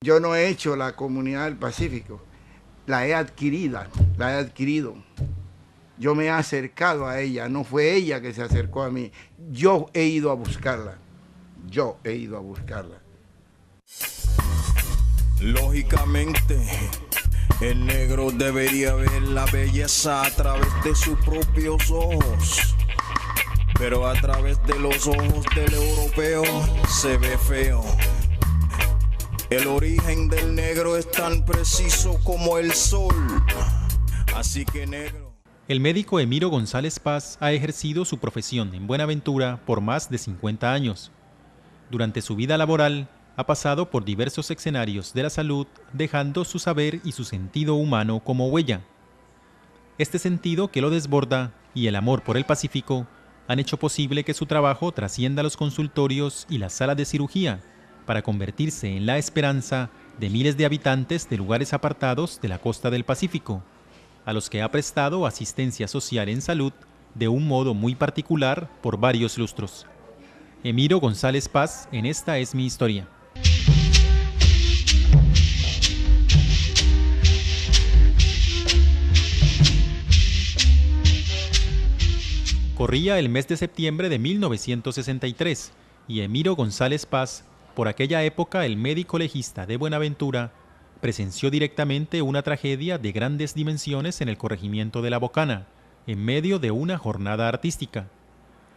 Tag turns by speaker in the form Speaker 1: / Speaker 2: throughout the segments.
Speaker 1: Yo no he hecho la Comunidad del Pacífico, la he adquirido. Yo me he acercado a ella, no fue ella que se acercó a mí. Yo he ido a buscarla.
Speaker 2: Lógicamente, el negro debería ver la belleza a través de sus propios ojos. Pero a través de los ojos del europeo se ve feo. El origen del negro es tan preciso como el sol. Así que negro.
Speaker 3: El médico Emiro González Paz ha ejercido su profesión en Buenaventura por más de 50 años. Durante su vida laboral, ha pasado por diversos escenarios de la salud, dejando su saber y su sentido humano como huella. Este sentido que lo desborda y el amor por el Pacífico han hecho posible que su trabajo trascienda los consultorios y las salas de cirugía, para convertirse en la esperanza de miles de habitantes de lugares apartados de la costa del Pacífico, a los que ha prestado asistencia social en salud de un modo muy particular por varios lustros. Emiro González Paz en Esta es mi historia. Corría el mes de septiembre de 1963 y Emiro González Paz, por aquella época el médico legista de Buenaventura, presenció directamente una tragedia de grandes dimensiones en el corregimiento de La Bocana, en medio de una jornada artística.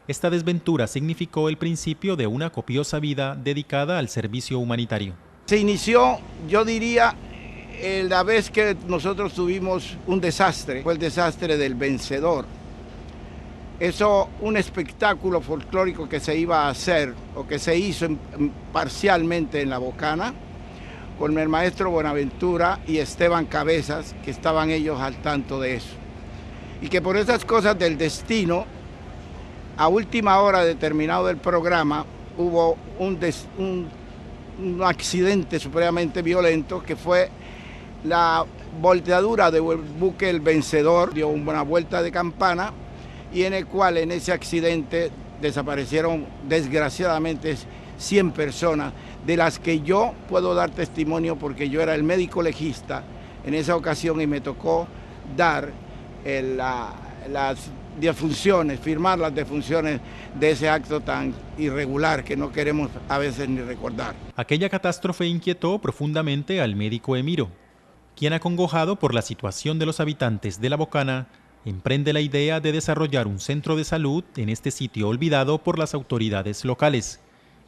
Speaker 3: Esta desventura significó el principio de una copiosa vida dedicada al servicio humanitario.
Speaker 1: Se inició, yo diría, la vez que nosotros tuvimos un desastre, fue el desastre del Vencedor. Eso, un espectáculo folclórico que se iba a hacer, o que se hizo parcialmente en La Bocana, con el maestro Buenaventura y Esteban Cabezas, que estaban ellos al tanto de eso. Y que por esas cosas del destino, a última hora de terminado el programa, hubo un accidente supremamente violento, que fue la volteadura del buque El Vencedor, dio una vuelta de campana, y en el cual en ese accidente desaparecieron desgraciadamente 100 personas, de las que yo puedo dar testimonio porque yo era el médico legista en esa ocasión y me tocó dar las defunciones, firmar las defunciones de ese acto tan irregular que no queremos a veces ni recordar.
Speaker 3: Aquella catástrofe inquietó profundamente al médico Emiro, quien, acongojado por la situación de los habitantes de La Bocana, emprende la idea de desarrollar un centro de salud en este sitio olvidado por las autoridades locales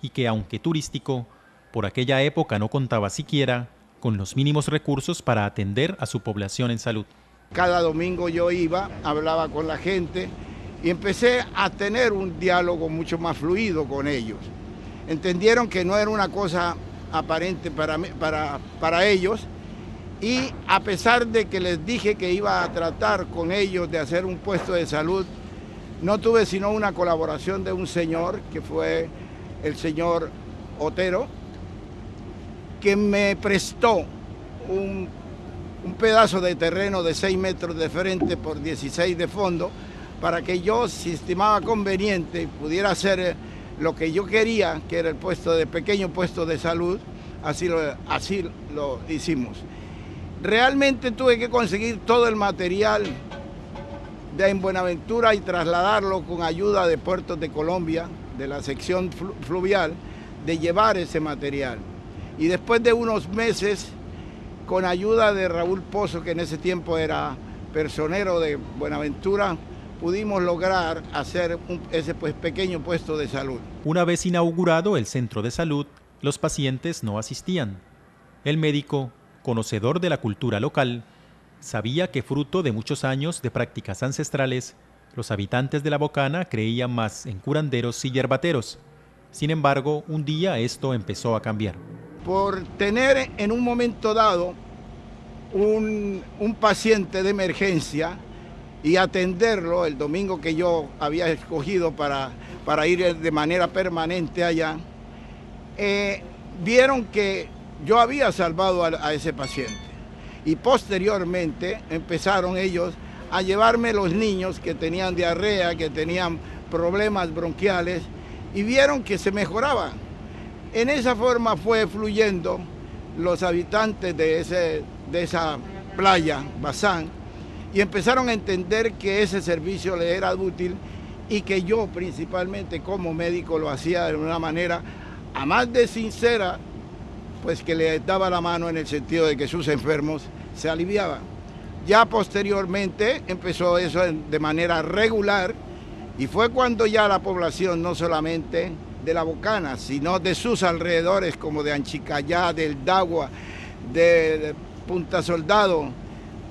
Speaker 3: y que, aunque turístico, por aquella época no contaba siquiera con los mínimos recursos para atender a su población en salud.
Speaker 1: Cada domingo yo iba, hablaba con la gente y empecé a tener un diálogo mucho más fluido con ellos. Entendieron que no era una cosa aparente para ellos, y a pesar de que les dije que iba a tratar con ellos de hacer un puesto de salud, no tuve sino una colaboración de un señor, que fue el señor Otero, que me prestó un pedazo de terreno de 6 metros de frente por 16 de fondo, para que yo, si estimaba conveniente, pudiera hacer lo que yo quería, que era el pequeño puesto de salud. Así lo hicimos. Realmente tuve que conseguir todo el material en Buenaventura y trasladarlo con ayuda de Puertos de Colombia, de la sección fluvial, de llevar ese material. Y después de unos meses, con ayuda de Raúl Pozo, que en ese tiempo era personero de Buenaventura, pudimos lograr hacer ese pequeño puesto de salud.
Speaker 3: Una vez inaugurado el centro de salud, los pacientes no asistían. El médico, conocedor de la cultura local, sabía que fruto de muchos años de prácticas ancestrales, los habitantes de La Bocana creían más en curanderos y yerbateros. Sin embargo, un día esto empezó a cambiar.
Speaker 1: Por tener en un momento dado un paciente de emergencia y atenderlo el domingo que yo había escogido para ir de manera permanente allá, vieron que yo había salvado a ese paciente. Y posteriormente empezaron ellos a llevarme los niños que tenían diarrea, que tenían problemas bronquiales, y vieron que se mejoraban. En esa forma fue fluyendo los habitantes de esa playa, Bazán, y empezaron a entender que ese servicio le era útil y que yo principalmente como médico lo hacía de una manera a más de sincera, pues que le daba la mano en el sentido de que sus enfermos se aliviaban. Ya posteriormente empezó eso de manera regular y fue cuando ya la población, no solamente de La Bocana, sino de sus alrededores como de Anchicayá, del Dagua, de Punta Soldado,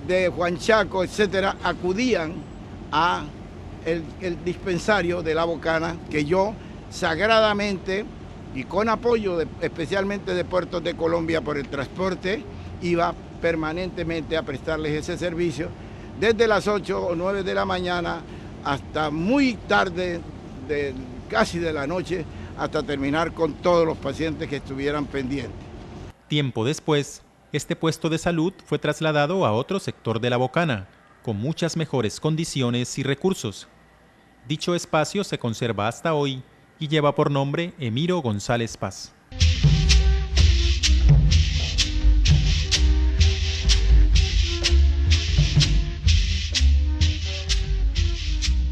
Speaker 1: de Juan Chaco, etcétera, acudían a el dispensario de La Bocana, que yo sagradamente y con apoyo especialmente de Puertos de Colombia por el transporte, iba permanentemente a prestarles ese servicio desde las 8 o 9 de la mañana hasta muy tarde, casi de la noche, hasta terminar con todos los pacientes que estuvieran pendientes.
Speaker 3: Tiempo después, este puesto de salud fue trasladado a otro sector de La Bocana, con muchas mejores condiciones y recursos. Dicho espacio se conserva hasta hoy y lleva por nombre Emiro González Paz.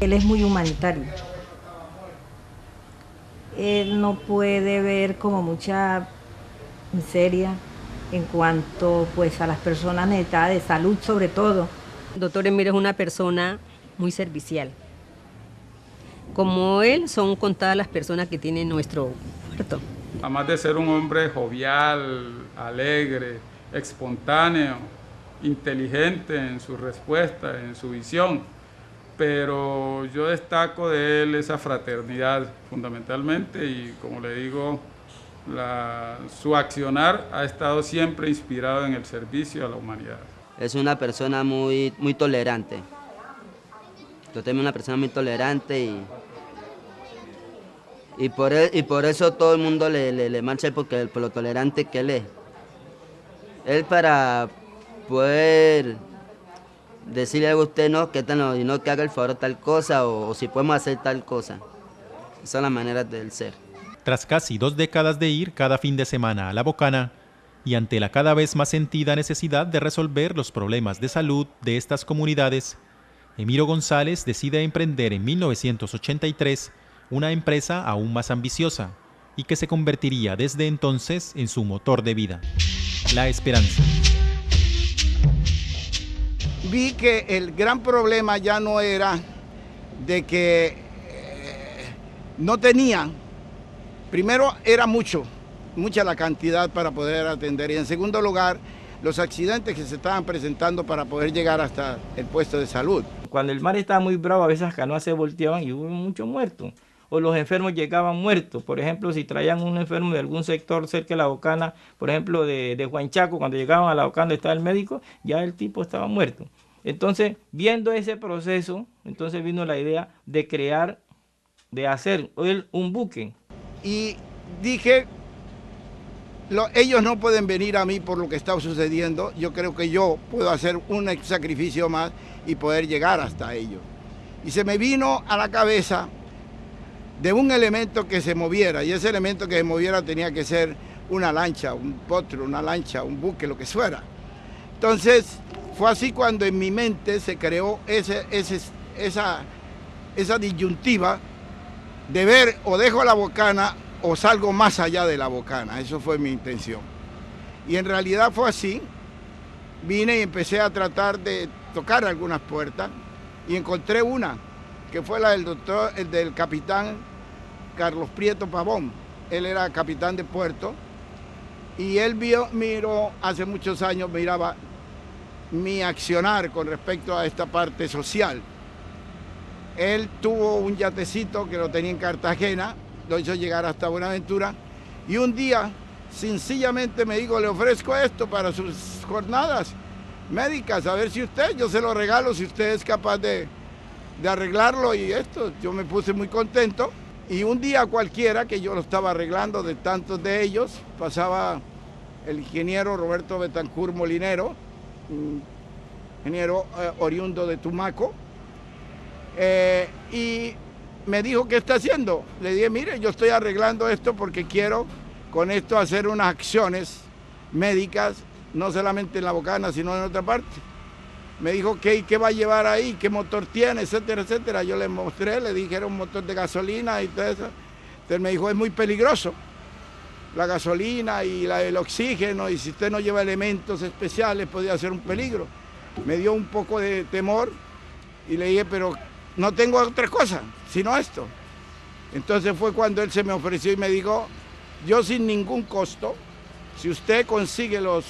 Speaker 4: Él es muy humanitario. Él no puede ver como mucha miseria en cuanto pues a las personas necesitadas de salud sobre todo.
Speaker 5: El doctor Emiro es una persona muy servicial. Como él, son contadas las personas que tienen nuestro puerto.
Speaker 6: Además de ser un hombre jovial, alegre, espontáneo, inteligente en su respuesta, en su visión, pero yo destaco de él esa fraternidad fundamentalmente y, como le digo, su accionar ha estado siempre inspirado en el servicio a la humanidad.
Speaker 7: Es una persona muy tolerante. Yo tengo una persona muy tolerante y por eso todo el mundo le marcha porque por lo tolerante que él es. Él para poder decirle a usted no, que no que haga el favor tal cosa o si podemos hacer tal cosa. Esas son las maneras del ser.
Speaker 3: Tras casi 2 décadas de ir cada fin de semana a La Bocana y ante la cada vez más sentida necesidad de resolver los problemas de salud de estas comunidades, Emiro González decide emprender en 1983 una empresa aún más ambiciosa y que se convertiría desde entonces en su motor de vida, la esperanza.
Speaker 1: Vi que el gran problema ya no era de que no tenía, primero era mucha la cantidad para poder atender y en segundo lugar los accidentes que se estaban presentando para poder llegar hasta el puesto de salud.
Speaker 8: Cuando el mar estaba muy bravo a veces las canoas se volteaban y hubo muchos muertos. O los enfermos llegaban muertos. Por ejemplo, si traían un enfermo de algún sector cerca de La Bocana, por ejemplo de Juan Chaco, cuando llegaban a La Bocana donde estaba el médico, ya el tipo estaba muerto. Entonces, viendo ese proceso, entonces vino la idea de crear, de hacer un buque.
Speaker 1: Y dije, ellos no pueden venir a mí por lo que está sucediendo, yo creo que yo puedo hacer un sacrificio más y poder llegar hasta ellos. Y se me vino a la cabeza de un elemento que se moviera, y ese elemento que se moviera tenía que ser una lancha, un potro, una lancha, un buque, lo que fuera. Entonces, fue así cuando en mi mente se creó esa disyuntiva de ver o dejo La Bocana o salgo más allá de La Bocana. Eso fue mi intención. Y en realidad fue así. Vine y empecé a tratar de tocar algunas puertas y encontré una, que fue la del capitán Carlos Prieto Pavón. Él era capitán de puerto y él miró hace muchos años, miraba mi accionar con respecto a esta parte social. Él tuvo un yatecito que lo tenía en Cartagena, lo hizo llegar hasta Buenaventura y un día sencillamente me dijo, le ofrezco esto para sus jornadas médicas, a ver si yo se lo regalo si usted es capaz de arreglarlo y esto. Yo me puse muy contento y un día cualquiera que yo lo estaba arreglando de tantos de ellos, pasaba el ingeniero Roberto Betancur Molinero, ingeniero oriundo de Tumaco, y me dijo, ¿qué está haciendo? Le dije, mire, yo estoy arreglando esto porque quiero con esto hacer unas acciones médicas, no solamente en La Bocana, sino en otra parte. Me dijo, ¿qué va a llevar ahí? ¿Qué motor tiene? Etcétera, etcétera. Yo le mostré, le dije, era un motor de gasolina y todo eso. Entonces me dijo, es muy peligroso la gasolina y el oxígeno, y si usted no lleva elementos especiales podría ser un peligro. Me dio un poco de temor y le dije, pero no tengo otra cosa, sino esto. Entonces fue cuando él se me ofreció y me dijo, yo sin ningún costo, si usted consigue los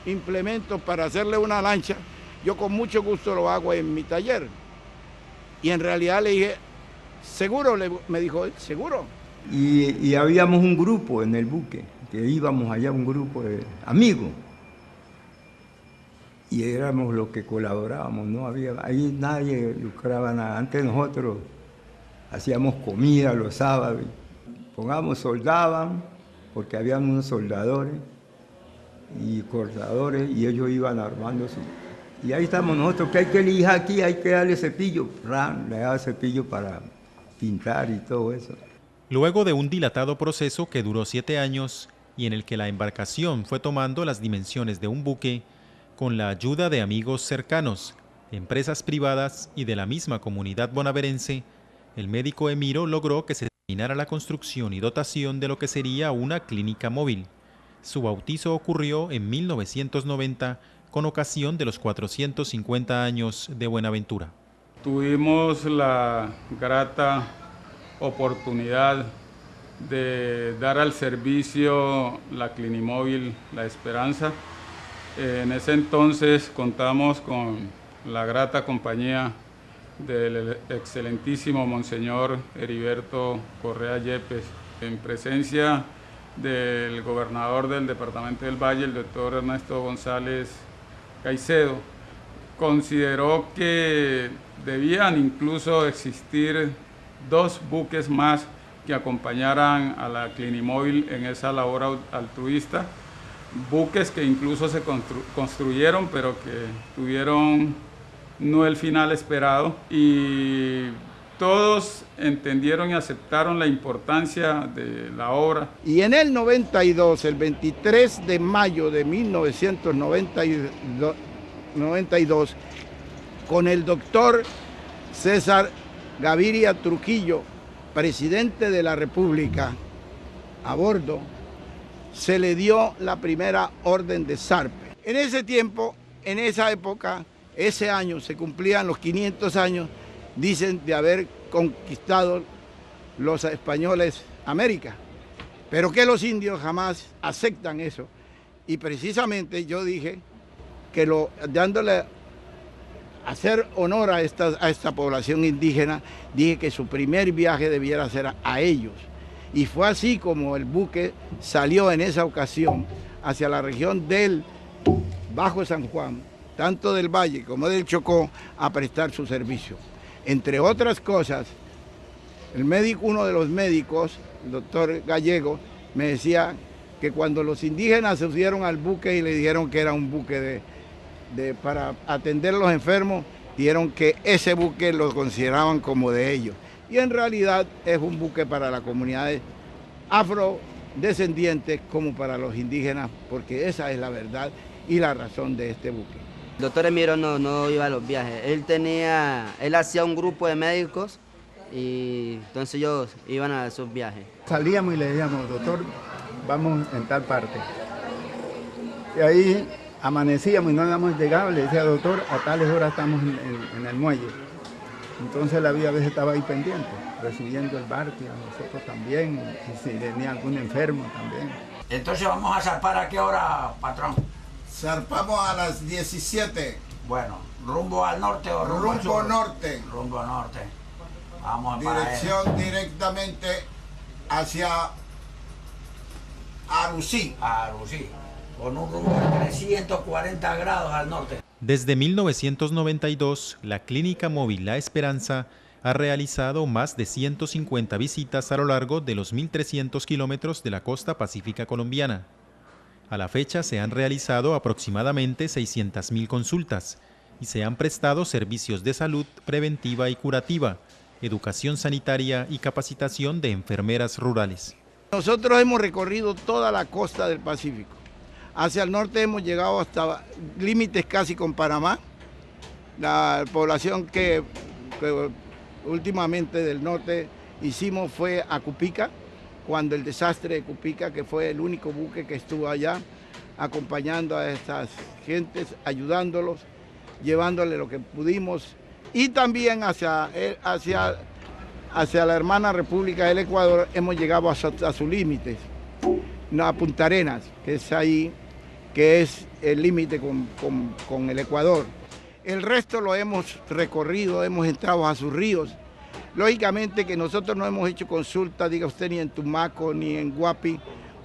Speaker 1: implementos para hacerle una lancha, yo con mucho gusto lo hago en mi taller. Y en realidad le dije, ¿seguro? Me dijo, ¿seguro?
Speaker 9: Y habíamos un grupo en el buque, que íbamos allá, un grupo de amigos. Y éramos los que colaborábamos, no había, ahí nadie lucraba nada. Antes nosotros hacíamos comida los sábados, soldaban, porque habían unos soldadores y cortadores, y ellos iban armando su... Y ahí estamos nosotros, que hay que lijar aquí, hay que darle cepillo, le daba cepillo para pintar y todo eso.
Speaker 3: Luego de un dilatado proceso que duró 7 años y en el que la embarcación fue tomando las dimensiones de un buque, con la ayuda de amigos cercanos, empresas privadas y de la misma comunidad bonaverense, el médico Emiro logró que se terminara la construcción y dotación de lo que sería una clínica móvil. Su bautizo ocurrió en 1990 con ocasión de los 450 años de Buenaventura.
Speaker 6: Tuvimos la grata oportunidad de dar al servicio la Clinimóvil La Esperanza. En ese entonces contamos con la grata compañía del excelentísimo Monseñor Heriberto Correa Yepes, en presencia del gobernador del departamento del Valle, el doctor Ernesto González Caicedo. Consideró que debían incluso existir 2 buques más que acompañaran a la Clinimóvil en esa labor altruista, buques que incluso se construyeron pero que tuvieron no el final esperado, y todos entendieron y aceptaron la importancia de la obra.
Speaker 1: Y en el 92, el 23 de mayo de 1992, con el doctor César Gaviria Trujillo, presidente de la República, a bordo, se le dio la primera orden de zarpe. En ese tiempo, en esa época, ese año se cumplían los 500 años, dicen, de haber conquistado los españoles América, pero que los indios jamás aceptan eso. Y precisamente yo dije que dándole hacer honor a esta población indígena, dije que su primer viaje debiera ser a ellos. Y fue así como el buque salió en esa ocasión hacia la región del Bajo San Juan, tanto del Valle como del Chocó, a prestar su servicio. Entre otras cosas, uno de los médicos, el doctor Gallego, me decía que cuando los indígenas se subieron al buque y le dijeron que era un buque para atender a los enfermos, dijeron que ese buque lo consideraban como de ellos. Y en realidad es un buque para las comunidades afrodescendientes como para los indígenas, porque esa es la verdad y la razón de este buque.
Speaker 7: El doctor Emiro no iba a los viajes, él hacía un grupo de médicos y entonces ellos iban a esos viajes.
Speaker 9: Salíamos y le decíamos, doctor, vamos en tal parte. Y ahí amanecíamos y no habíamos llegado, le decía, doctor, a tales horas estamos en el muelle. Entonces la vida a veces estaba ahí pendiente, recibiendo el barco y a nosotros también, y si venía algún enfermo también.
Speaker 10: Entonces vamos a zarpar ¿a qué hora, patrón?
Speaker 1: Zarpamos a las 17.
Speaker 10: Bueno, ¿rumbo al norte o rumbo al sur?
Speaker 1: Rumbo norte.
Speaker 10: Rumbo norte. Vamos a
Speaker 1: dirección directamente hacia Arusí.
Speaker 10: Arusí, con un rumbo de 340 grados al norte.
Speaker 3: Desde 1992, la Clínica Móvil La Esperanza ha realizado más de 150 visitas a lo largo de los 1.300 kilómetros de la costa pacífica colombiana. A la fecha se han realizado aproximadamente 600.000 consultas y se han prestado servicios de salud preventiva y curativa, educación sanitaria y capacitación de enfermeras rurales.
Speaker 1: Nosotros hemos recorrido toda la costa del Pacífico, Hacia el norte hemos llegado hasta límites casi con Panamá. La población que últimamente del norte hicimos fue a Cupica, cuando el desastre de Cupica, que fue el único buque que estuvo allá, acompañando a estas gentes, ayudándolos, llevándole lo que pudimos, y también hacia la hermana República del Ecuador hemos llegado a sus límites, a Punta Arenas, que es ahí, que es el límite con el Ecuador. El resto lo hemos recorrido, hemos entrado a sus ríos. Lógicamente que nosotros no hemos hecho consulta, diga usted, ni en Tumaco ni en Guapi.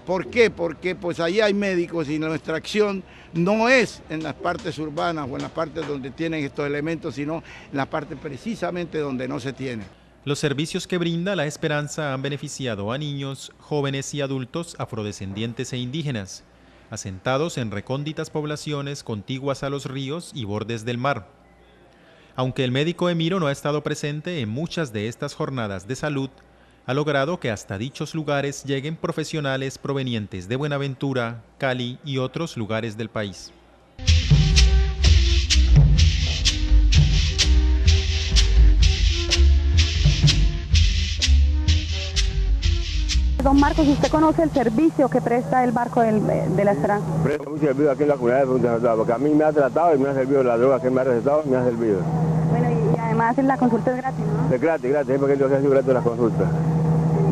Speaker 1: ¿Por qué? Porque pues ahí hay médicos y nuestra acción no es en las partes urbanas o en las partes donde tienen estos elementos, sino en las partes precisamente donde no se tienen.
Speaker 3: Los servicios que brinda La Esperanza han beneficiado a niños, jóvenes y adultos afrodescendientes e indígenas, asentados en recónditas poblaciones contiguas a los ríos y bordes del mar. Aunque el médico Emiro no ha estado presente en muchas de estas jornadas de salud, ha logrado que hasta dichos lugares lleguen profesionales provenientes de Buenaventura, Cali y otros lugares del país.
Speaker 11: Don Marcos, ¿usted conoce el servicio que presta el barco de La Esperanza?
Speaker 12: Presta un servicio aquí en la comunidad de Punta Arenas, porque a mí me ha tratado y me ha servido la droga que me ha recetado, me ha servido.
Speaker 11: Bueno, y además la consulta es gratis, ¿no?
Speaker 12: Es gratis, porque yo hago gratis las consultas.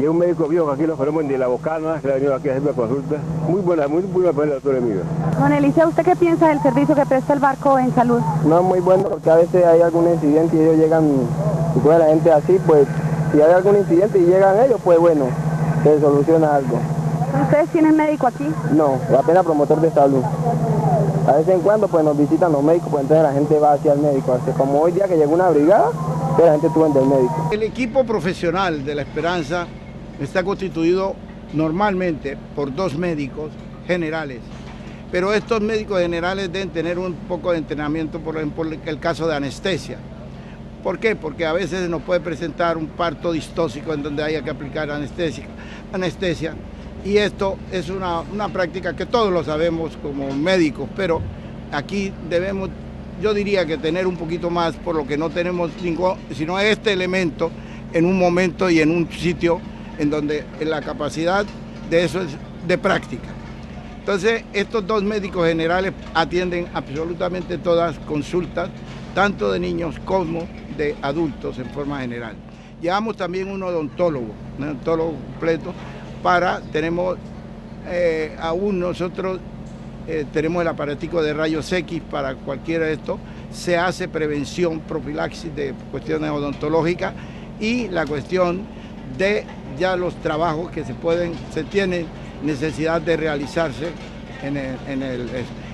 Speaker 12: Y es un médico viejo que aquí lo ponemos de la Bocana, que ha venido aquí a hacerme consultas. Muy buena para el doctor Emiro.
Speaker 11: Don Eliseo, ¿usted qué piensa del servicio que presta el barco en salud?
Speaker 13: No, muy bueno, porque a veces hay algún incidente y ellos llegan, y pues la gente así, pues, si hay algún incidente y llegan ellos, pues bueno, se soluciona algo.
Speaker 11: ¿Ustedes tienen médico aquí?
Speaker 13: No, apenas promotor de salud. A vez en cuando pues nos visitan los médicos, pues entonces la gente va hacia el médico. Así como hoy día que llegó una brigada, pues la gente estuvo en el médico.
Speaker 1: El equipo profesional de La Esperanza está constituido normalmente por 2 médicos generales, pero estos médicos generales deben tener un poco de entrenamiento, por ejemplo, el caso de anestesia. ¿Por qué? Porque a veces nos puede presentar un parto distóxico en donde haya que aplicar anestesia, y esto es una práctica que todos lo sabemos como médicos, pero aquí debemos, yo diría que tener un poquito más, por lo que no tenemos sino este elemento en un momento y en un sitio en donde la capacidad de eso es de práctica. Entonces, estos 2 médicos generales atienden absolutamente todas consultas, tanto de niños como de adultos en forma general. Llevamos también un odontólogo completo tenemos aún nosotros tenemos el aparatico de rayos X para cualquiera de estos, se hace prevención, profilaxis de cuestiones odontológicas y la cuestión de ya los trabajos que se tienen necesidad de realizarse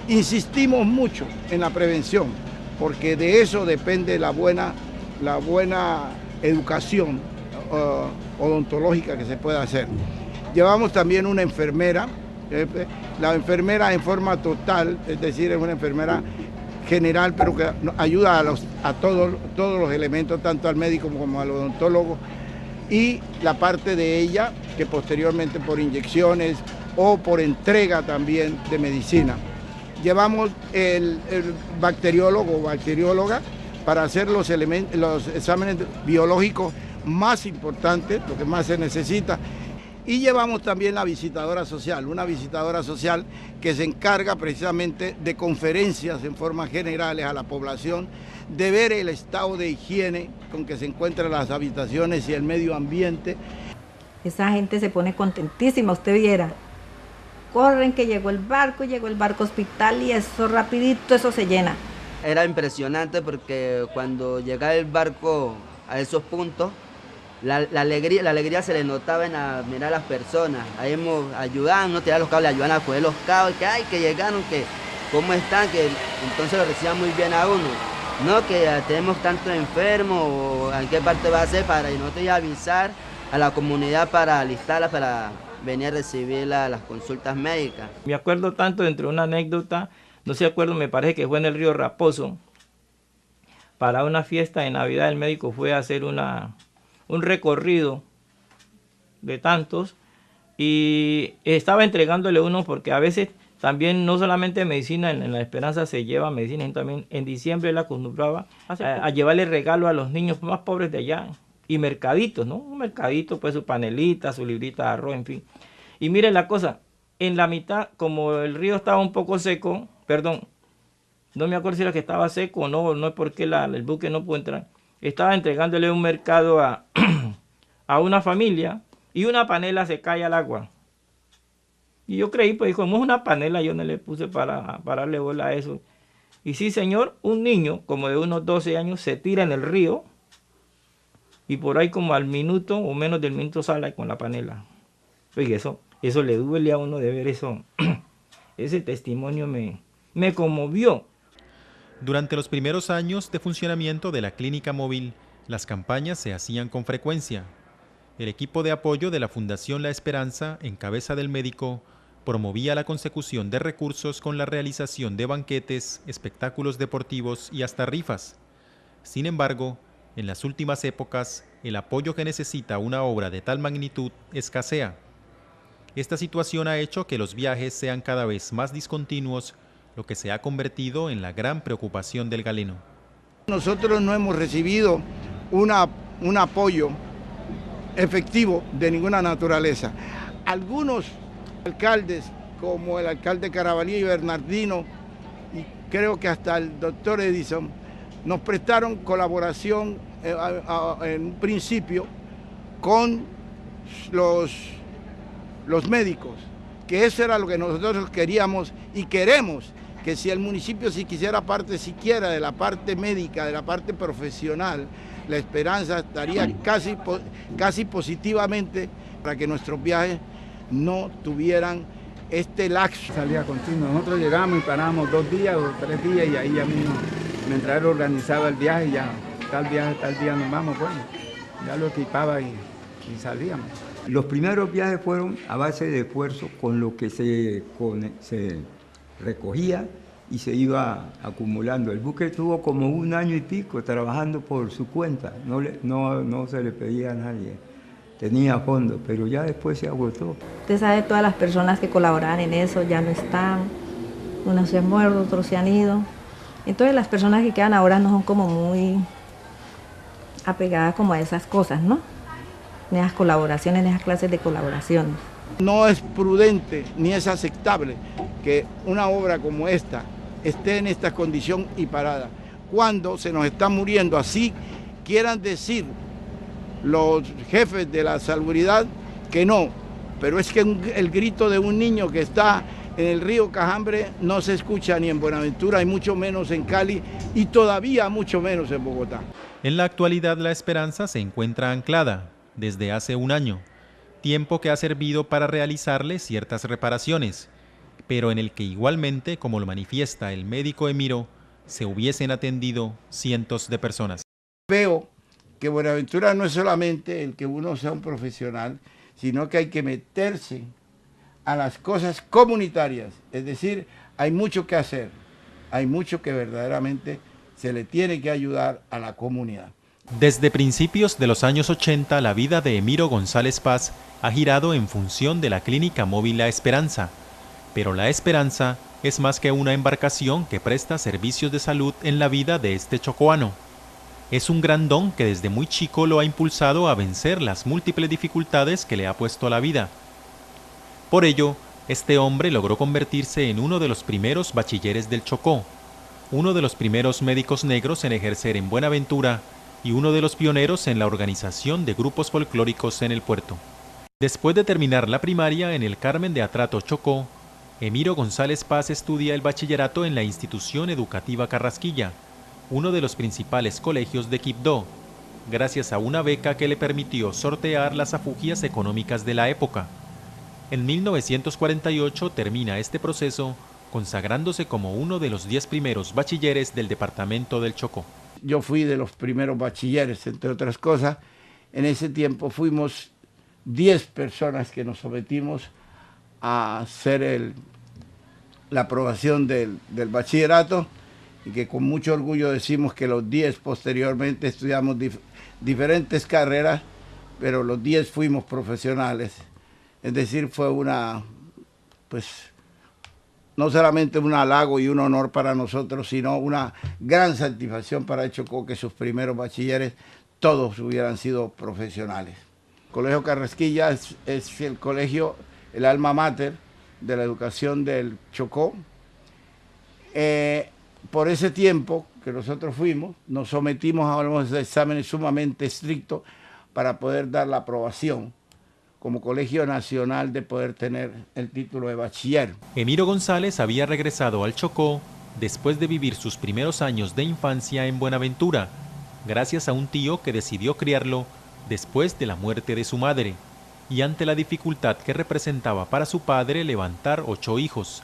Speaker 1: insistimos mucho en la prevención, porque de eso depende la buena educación odontológica que se pueda hacer. Llevamos también una enfermera, la enfermera en forma total, es decir, es una enfermera general, pero que ayuda a todos los elementos, tanto al médico como al odontólogo, y la parte de ella que posteriormente por inyecciones o por entrega también de medicina. Llevamos el bacteriólogo o bacterióloga para hacer los exámenes biológicos más importantes, lo que más se necesita. Y llevamos también la visitadora social, una visitadora social que se encarga precisamente de conferencias en formas generales a la población, de ver el estado de higiene con que se encuentran las habitaciones y el medio ambiente.
Speaker 4: Esa gente se pone contentísima, usted viera. Corren que llegó el barco hospital y eso rapidito, eso se llena.
Speaker 7: Era impresionante porque cuando llegaba el barco a esos puntos, la alegría se le notaba en mirar a las personas. Ahí ayudaban, no tirar los cables, ayudaban a coger los cables, que llegaron, que cómo están, que entonces lo recibían muy bien a uno. No, que tenemos tanto enfermo, o en qué parte va a ser, para nosotros avisar a la comunidad para alistarla, para venir a recibir las consultas médicas.
Speaker 8: Me acuerdo tanto entre una anécdota, no sé acuerdo, me parece que fue en el río Raposo, para una fiesta de Navidad el médico fue a hacer un recorrido de tantos y estaba entregándole uno porque a veces También no solamente medicina, en La Esperanza se lleva medicina, sino también en diciembre él acostumbraba a llevarle regalo a los niños más pobres de allá. Y mercaditos, ¿no? Un mercadito, pues su panelita, su librita de arroz, en fin. Y miren la cosa, en la mitad, como el río estaba un poco seco, perdón, no me acuerdo si era que estaba seco o no, no es porque el buque no pudo entrar. Estaba entregándole un mercado a una familia y una panela se cae al agua. Y yo creí, pues como es una panela, yo no le puse para darle bola a eso. Y sí, señor, un niño como de unos 12 años se tira en el río y por ahí como al minuto o menos del minuto sale con la panela. Oye, eso le duele a uno de ver eso. Ese testimonio me conmovió.
Speaker 3: Durante los primeros años de funcionamiento de la clínica móvil, las campañas se hacían con frecuencia. El equipo de apoyo de la Fundación La Esperanza, en cabeza del médico, promovía la consecución de recursos con la realización de banquetes, espectáculos deportivos y hasta rifas. Sin embargo, en las últimas épocas, el apoyo que necesita una obra de tal magnitud escasea. Esta situación ha hecho que los viajes sean cada vez más discontinuos, lo que se ha convertido en la gran preocupación del galeno.
Speaker 1: Nosotros no hemos recibido un apoyo efectivo de ninguna naturaleza. Algunos alcaldes, como el alcalde Carabalí y Bernardino, y creo que hasta el doctor Edison, nos prestaron colaboración en un principio con los médicos, que eso era lo que nosotros queríamos y queremos, que si el municipio si quisiera parte siquiera de la parte médica, de la parte profesional, La Esperanza estaría casi positivamente para que nuestros viajes no tuvieran este lapso.
Speaker 9: Salía continuo, nosotros llegamos y parábamos 2 días o 3 días y ahí ya mismo, mientras él organizaba el viaje, ya tal día nos vamos, bueno, ya lo equipaba y salíamos. Los primeros viajes fueron a base de esfuerzo con lo que se recogía y se iba acumulando. El buque estuvo como 1 año y pico trabajando por su cuenta, no se le pedía a nadie, tenía fondos, pero ya después se agotó.
Speaker 4: Usted sabe, todas las personas que colaboraban en eso ya no están, unos se han muerto, otros se han ido. Entonces las personas que quedan ahora no son como muy apegadas como a esas cosas, ¿no? Ni a esas colaboraciones, ni a esas clases de colaboraciones.
Speaker 1: No es prudente ni es aceptable que una obra como esta esté en esta condición y parada. Cuando se nos está muriendo así, quieran decir los jefes de la salubridad que no, pero es que el grito de un niño que está en el río Cajambre no se escucha ni en Buenaventura, y mucho menos en Cali, y todavía mucho menos en Bogotá.
Speaker 3: En la actualidad, La Esperanza se encuentra anclada desde hace 1 año, tiempo que ha servido para realizarle ciertas reparaciones, pero en el que igualmente, como lo manifiesta el médico Emiro, se hubiesen atendido cientos de personas.
Speaker 1: Veo que Buenaventura no es solamente el que uno sea un profesional, sino que hay que meterse a las cosas comunitarias, es decir, hay mucho que hacer, hay mucho que verdaderamente se le tiene que ayudar a la comunidad.
Speaker 3: Desde principios de los años 80, la vida de Emiro González Paz ha girado en función de la clínica móvil La Esperanza, pero La Esperanza es más que una embarcación que presta servicios de salud en la vida de este chocoano. Es un gran don que desde muy chico lo ha impulsado a vencer las múltiples dificultades que le ha puesto la vida. Por ello, este hombre logró convertirse en uno de los primeros bachilleres del Chocó, uno de los primeros médicos negros en ejercer en Buenaventura y uno de los pioneros en la organización de grupos folclóricos en el puerto. Después de terminar la primaria en el Carmen de Atrato, Chocó, Emiro González Paz estudia el bachillerato en la Institución Educativa Carrasquilla, uno de los principales colegios de Quibdó, gracias a una beca que le permitió sortear las afugias económicas de la época. En 1948 termina este proceso, consagrándose como uno de los 10 primeros bachilleres del departamento del Chocó.
Speaker 1: Yo fui de los primeros bachilleres, entre otras cosas. En ese tiempo fuimos 10 personas que nos sometimos a hacer la aprobación del bachillerato, y que con mucho orgullo decimos que los 10 posteriormente estudiamos diferentes carreras, pero los 10 fuimos profesionales. Es decir, fue no solamente un halago y un honor para nosotros, sino una gran satisfacción para el Chocó que sus primeros bachilleres todos hubieran sido profesionales. El Colegio Carrasquilla es el colegio, el alma mater de la educación del Chocó. Por ese tiempo que nosotros fuimos, nos sometimos a unos exámenes sumamente estrictos para poder dar la aprobación como colegio nacional de poder tener el título de bachiller.
Speaker 3: Emiro González había regresado al Chocó después de vivir sus primeros años de infancia en Buenaventura, gracias a un tío que decidió criarlo después de la muerte de su madre, y ante la dificultad que representaba para su padre levantar 8 hijos.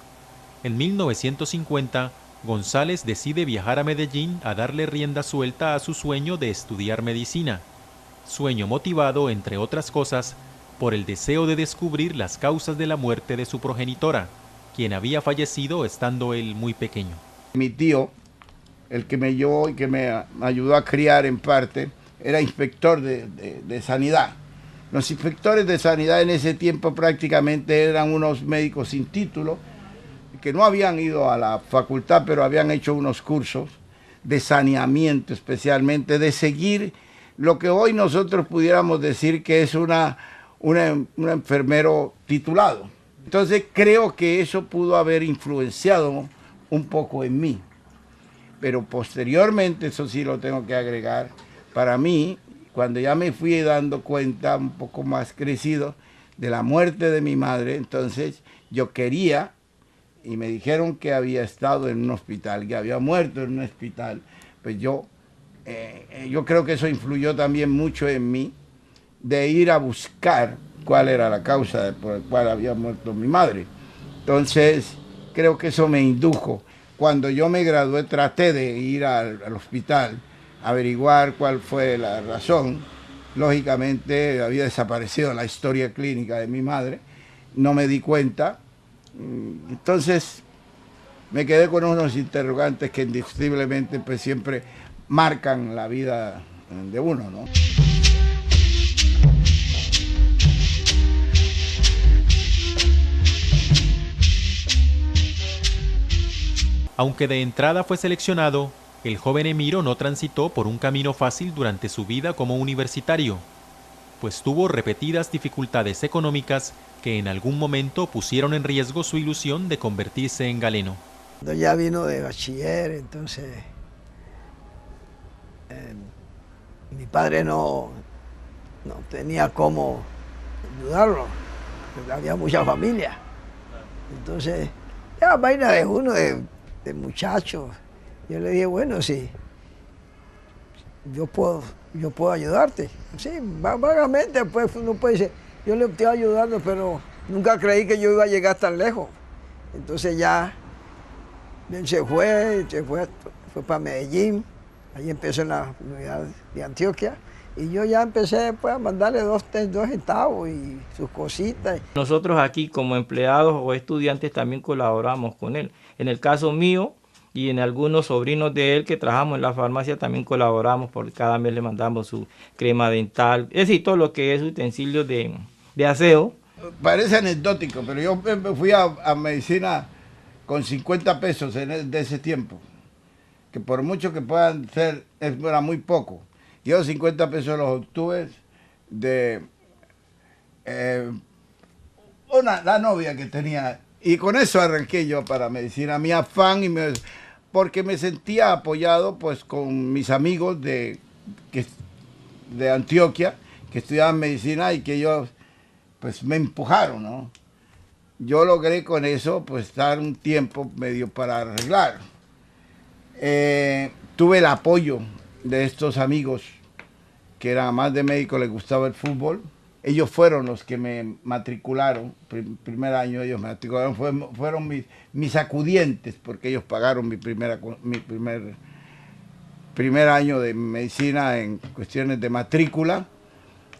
Speaker 3: En 1950, González decide viajar a Medellín a darle rienda suelta a su sueño de estudiar medicina, sueño motivado, entre otras cosas, por el deseo de descubrir las causas de la muerte de su progenitora, quien había fallecido estando él muy pequeño.
Speaker 1: Mi tío, el que me llevó y que me ayudó a criar en parte, era inspector de sanidad. Los inspectores de sanidad en ese tiempo prácticamente eran unos médicos sin título, que no habían ido a la facultad, pero habían hecho unos cursos de saneamiento, especialmente de seguir lo que hoy nosotros pudiéramos decir que es un enfermero titulado. Entonces creo que eso pudo haber influenciado un poco en mí. Pero posteriormente, eso sí lo tengo que agregar, para mí, cuando ya me fui dando cuenta un poco más crecido de la muerte de mi madre, entonces yo quería, y me dijeron que había estado en un hospital, que había muerto en un hospital, pues yo creo que eso influyó también mucho en mí, de ir a buscar cuál era la causa por la cual había muerto mi madre. Entonces, creo que eso me indujo. Cuando yo me gradué, traté de ir al hospital, averiguar cuál fue la razón. Lógicamente, había desaparecido la historia clínica de mi madre. No me di cuenta. Entonces, me quedé con unos interrogantes que indiscutiblemente pues, siempre marcan la vida de uno, ¿no?
Speaker 3: Aunque de entrada fue seleccionado, el joven Emiro no transitó por un camino fácil durante su vida como universitario, pues tuvo repetidas dificultades económicas que en algún momento pusieron en riesgo su ilusión de convertirse en galeno.
Speaker 14: Cuando ya vino de bachiller, entonces mi padre no tenía cómo ayudarlo, porque había mucha familia. Entonces, ya vaina de uno, de muchachos. Yo le dije, bueno, sí, yo puedo ayudarte. Sí, vagamente, pues uno puede decir, yo le estoy ayudando, pero nunca creí que yo iba a llegar tan lejos. Entonces ya, él se fue para Medellín, ahí empezó en la Universidad de Antioquia, y yo ya empecé pues, a mandarle dos centavos y sus cositas.
Speaker 8: Nosotros aquí como empleados o estudiantes también colaboramos con él. En el caso mío y en algunos sobrinos de él que trabajamos en la farmacia también colaboramos, porque cada mes le mandamos su crema dental, es decir, todo lo que es utensilios de aseo.
Speaker 1: Parece anecdótico, pero yo me fui a medicina con 50 pesos de ese tiempo, que por mucho que puedan ser, era muy poco. Yo 50 pesos los obtuve de la novia que tenía, y con eso arranqué yo para medicina, mi afán, porque me sentía apoyado pues con mis amigos de Antioquia, que estudiaban medicina y que ellos pues me empujaron, ¿no? Yo logré con eso pues dar un tiempo medio para arreglar. Tuve el apoyo de estos amigos que eran más de médicos, les gustaba el fútbol. Ellos fueron los que me matricularon, primer año ellos me matricularon, fueron mis acudientes, porque ellos pagaron mi primer año de medicina en cuestiones de matrícula.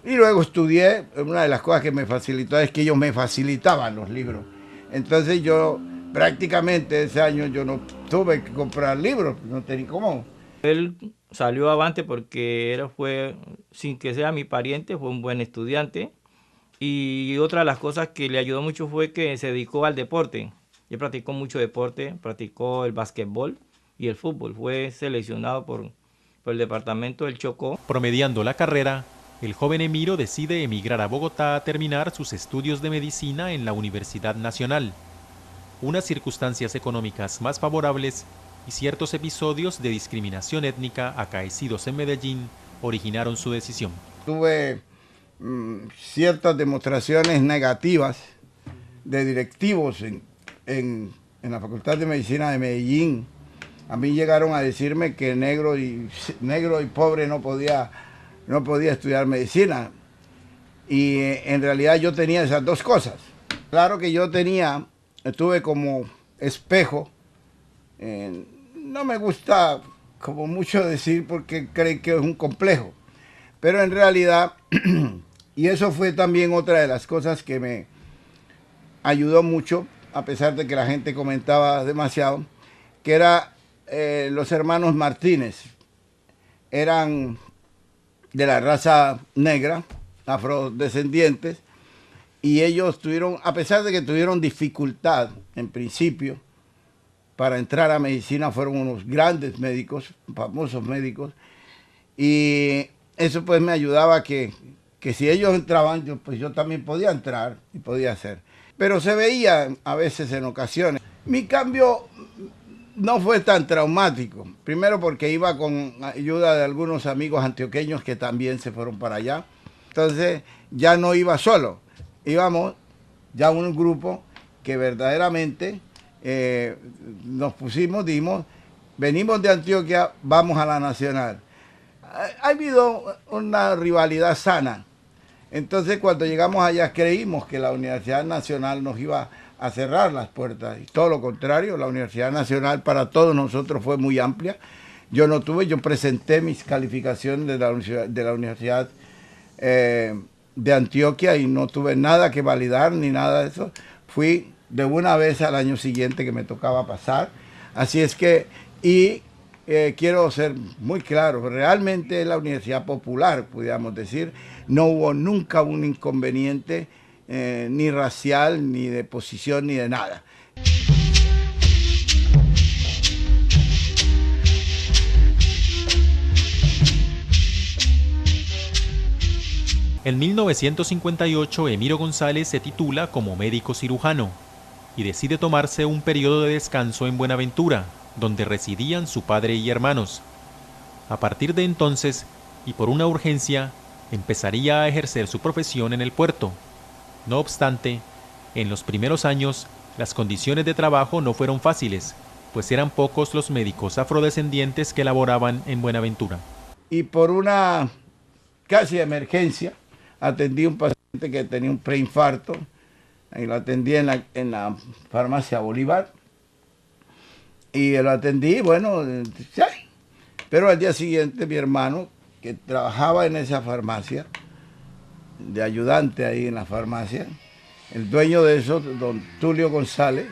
Speaker 1: Y luego estudié, una de las cosas que me facilitó es que ellos me facilitaban los libros. Entonces yo prácticamente ese año yo no tuve que comprar libros, no tenía cómo.
Speaker 8: Él salió avante porque fue, sin que sea mi pariente, fue un buen estudiante. Y otra de las cosas que le ayudó mucho fue que se dedicó al deporte. Él practicó mucho deporte, practicó el básquetbol y el fútbol. Fue seleccionado por el departamento del Chocó.
Speaker 3: Promediando la carrera, el joven Emiro decide emigrar a Bogotá a terminar sus estudios de medicina en la Universidad Nacional. Unas circunstancias económicas más favorables y ciertos episodios de discriminación étnica acaecidos en Medellín originaron su decisión.
Speaker 1: Tuve ciertas demostraciones negativas de directivos en la Facultad de Medicina de Medellín. A mí llegaron a decirme que negro y pobre no podía estudiar medicina. Y en realidad yo tenía esas dos cosas. Claro que yo estuve como espejo. No me gusta como mucho decir porque creen que es un complejo. Pero en realidad, y eso fue también otra de las cosas que me ayudó mucho, a pesar de que la gente comentaba demasiado, que era los hermanos Martínez. Eran de la raza negra, afrodescendientes, y ellos tuvieron, a pesar de que tuvieron dificultad en principio para entrar a medicina, fueron unos grandes médicos, famosos médicos, y eso pues me ayudaba que si ellos entraban, yo también podía entrar y podía hacer. Pero se veía a veces en ocasiones. Mi cambio no fue tan traumático. Primero porque iba con ayuda de algunos amigos antioqueños que también se fueron para allá. Entonces ya no iba solo. Íbamos ya un grupo que verdaderamente nos pusimos, venimos de Antioquia, vamos a la Nacional. Ha habido una rivalidad sana. Entonces cuando llegamos allá creímos que la Universidad Nacional nos iba a cerrar las puertas. Y todo lo contrario, la Universidad Nacional para todos nosotros fue muy amplia. Yo presenté mis calificaciones de la Universidad de Antioquia y no tuve nada que validar ni nada de eso. Fui de una vez al año siguiente que me tocaba pasar. Así es que, quiero ser muy claro, realmente es la universidad popular, pudiéramos decir. No hubo nunca un inconveniente ni racial, ni de posición, ni de nada.
Speaker 3: En 1958, Emiro González se titula como médico cirujano y decide tomarse un periodo de descanso en Buenaventura, donde residían su padre y hermanos. A partir de entonces, y por una urgencia, empezaría a ejercer su profesión en el puerto. No obstante, en los primeros años, las condiciones de trabajo no fueron fáciles, pues eran pocos los médicos afrodescendientes que laboraban en Buenaventura.
Speaker 1: Y por una casi emergencia, atendí a un paciente que tenía un preinfarto, y lo atendí en la farmacia Bolívar, y lo atendí, bueno, sí. Pero al día siguiente mi hermano, que trabajaba en esa farmacia, de ayudante ahí en la farmacia, el dueño de eso, don Tulio González,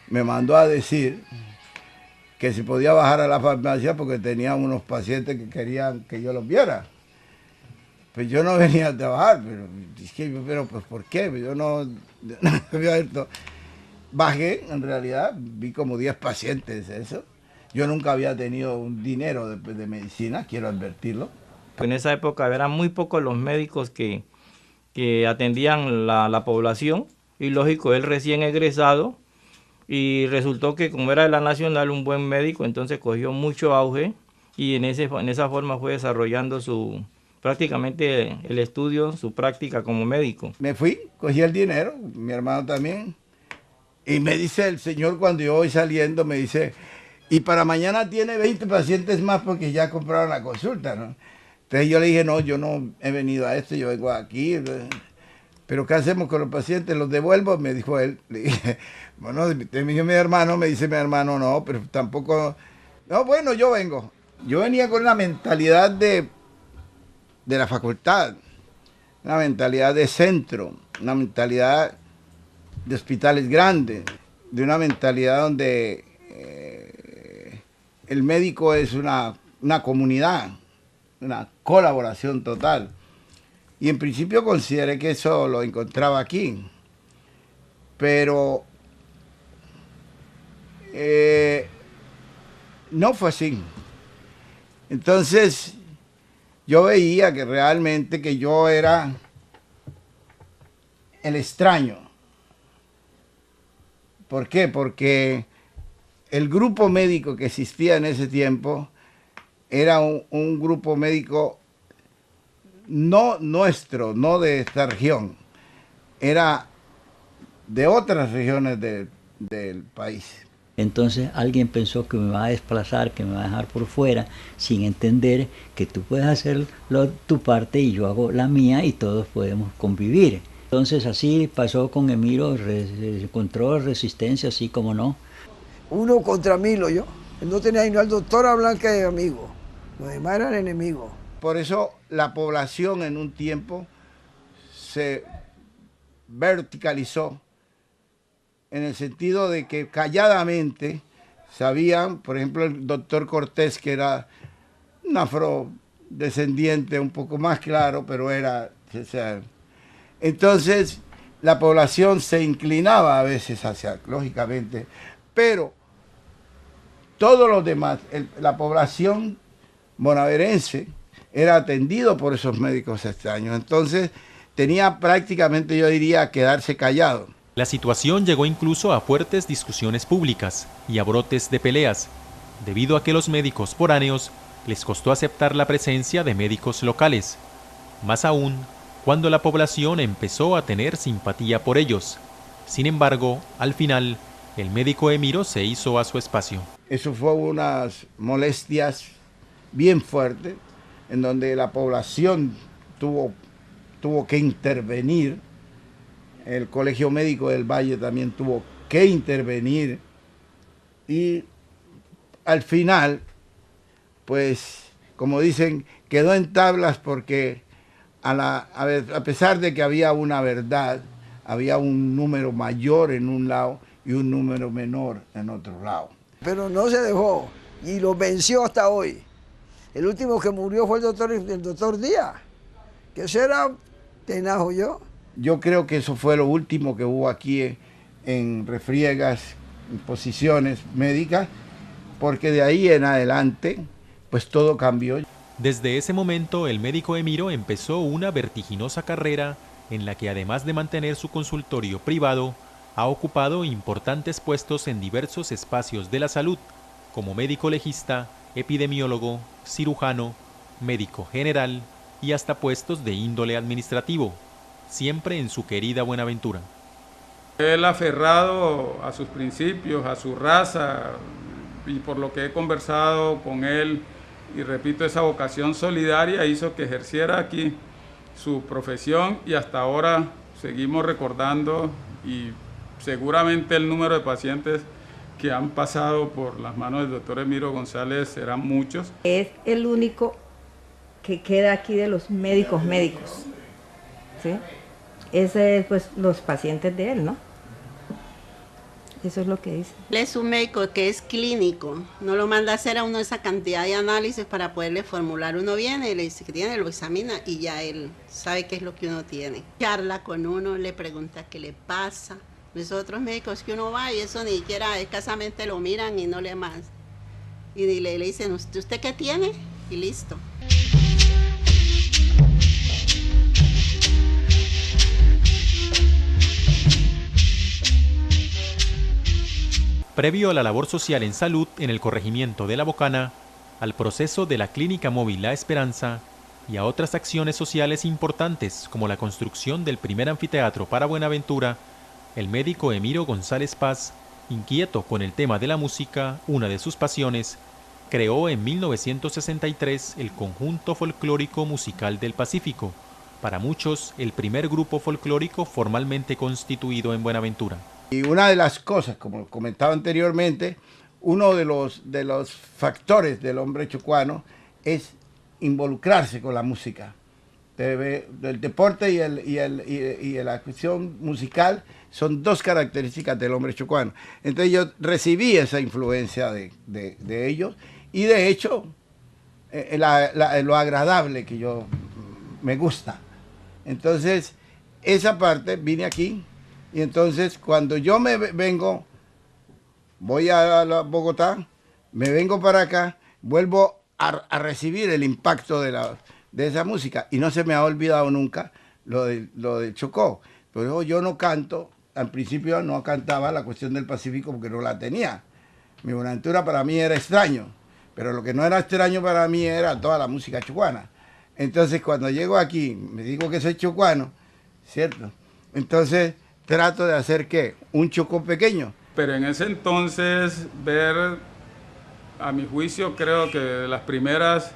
Speaker 1: me mandó a decir que si podía bajar a la farmacia porque tenía unos pacientes que querían que yo los viera. Pues yo no venía a trabajar, pero pues ¿por qué? Yo no había visto. Bajé, en realidad, vi como 10 pacientes, eso. Yo nunca había tenido un dinero de medicina, quiero advertirlo.
Speaker 8: En esa época eran muy pocos los médicos que atendían la población, y lógico, él recién egresado, y resultó que como era de la Nacional un buen médico, entonces cogió mucho auge, y en esa forma fue desarrollando prácticamente el estudio, su práctica como médico.
Speaker 1: Me fui, cogí el dinero, mi hermano también, y me dice el señor cuando yo voy saliendo, me dice, y para mañana tiene 20 pacientes más porque ya compraron la consulta, ¿no? Entonces yo le dije, no, yo no he venido a esto, yo vengo aquí, pero ¿qué hacemos con los pacientes? ¿Los devuelvo? Me dijo él. Le dije, bueno, me dice mi hermano, no, pero tampoco, no, bueno, yo vengo. Yo venía con una mentalidad de la facultad, una mentalidad de centro, una mentalidad de hospitales grandes, de una mentalidad donde el médico es una comunidad, una colaboración total. Y en principio consideré que eso lo encontraba aquí. Pero no fue así. Entonces, yo veía que realmente que yo era el extraño. ¿Por qué? Porque el grupo médico que existía en ese tiempo era un grupo médico no nuestro, no de esta región, era de otras regiones del país.
Speaker 15: Entonces alguien pensó que me va a desplazar, que me va a dejar por fuera, sin entender que tú puedes hacer tu parte y yo hago la mía y todos podemos convivir. Entonces así pasó con Emiro, encontró resistencia, así como no.
Speaker 14: Uno contra mí, yo. Él no tenía ni al doctor Blanca de amigo, los demás eran enemigos.
Speaker 1: Por eso la población en un tiempo se verticalizó, en el sentido de que calladamente sabían, por ejemplo, el doctor Cortés, que era un afrodescendiente un poco más claro, pero era... O sea, entonces la población se inclinaba a veces hacia, lógicamente, pero todos los demás, la población bonaerense era atendido por esos médicos extraños. Entonces tenía prácticamente, yo diría, quedarse callado.
Speaker 3: La situación llegó incluso a fuertes discusiones públicas y a brotes de peleas, debido a que los médicos foráneos les costó aceptar la presencia de médicos locales, más aún cuando la población empezó a tener simpatía por ellos. Sin embargo, al final, el médico Emiro se hizo a su espacio.
Speaker 1: Eso fue unas molestias bien fuertes, en donde la población tuvo que intervenir. El Colegio Médico del Valle también tuvo que intervenir. Y al final, pues, como dicen, quedó en tablas porque a pesar de que había una verdad, había un número mayor en un lado y un número menor en otro lado.
Speaker 14: Pero no se dejó y lo venció hasta hoy. El último que murió fue el doctor Díaz, que ese era tenajo yo.
Speaker 1: Yo creo que eso fue lo último que hubo aquí en Refriegas, en posiciones médicas, porque de ahí en adelante, pues todo cambió.
Speaker 3: Desde ese momento, el médico Emiro empezó una vertiginosa carrera en la que, además de mantener su consultorio privado, ha ocupado importantes puestos en diversos espacios de la salud, como médico legista, epidemiólogo, cirujano, médico general y hasta puestos de índole administrativo, siempre en su querida Buenaventura.
Speaker 6: Él aferrado a sus principios, a su raza, y por lo que he conversado con él, y repito, esa vocación solidaria hizo que ejerciera aquí su profesión, y hasta ahora seguimos recordando, y seguramente el número de pacientes que han pasado por las manos del doctor Emiro González serán muchos.
Speaker 4: Es el único que queda aquí de los médicos, ¿sí? Ese es pues los pacientes de él, ¿no? Eso es lo que dice.
Speaker 16: Él es un médico que es clínico, no lo manda a hacer a uno esa cantidad de análisis para poderle formular. Uno viene y le dice que tiene, lo examina y ya él sabe qué es lo que uno tiene. Charla con uno, le pregunta qué le pasa. Los otros médicos que uno va y eso ni siquiera escasamente lo miran y no le más. Y le dicen, ¿usted qué tiene? Y listo.
Speaker 3: Previo a la labor social en salud en el corregimiento de La Bocana, al proceso de la Clínica Móvil La Esperanza y a otras acciones sociales importantes como la construcción del primer anfiteatro para Buenaventura, el médico Emiro González Paz, inquieto con el tema de la música, una de sus pasiones, creó en 1963 el Conjunto Folclórico Musical del Pacífico, para muchos el primer grupo folclórico formalmente constituido en Buenaventura.
Speaker 1: Y una de las cosas, como comentaba anteriormente, uno de los factores del hombre chocuano es involucrarse con la música. El deporte y la cuestión musical son dos características del hombre chocuano. Entonces yo recibí esa influencia de ellos y de hecho lo agradable que yo me gusta. Entonces esa parte vine aquí. Y entonces cuando yo me vengo voy a Bogotá, me vengo para acá, vuelvo a recibir el impacto de esa música y no se me ha olvidado nunca lo de Chocó. Pero yo no canto, al principio no cantaba la cuestión del Pacífico porque no la tenía. Mi Buenaventura para mí era extraño, pero lo que no era extraño para mí era toda la música chocuana. Entonces cuando llego aquí, me digo que soy chocuano, ¿cierto? Entonces trato de hacer, ¿qué? Un Chocó pequeño.
Speaker 6: Pero en ese entonces ver, a mi juicio, creo que las primeras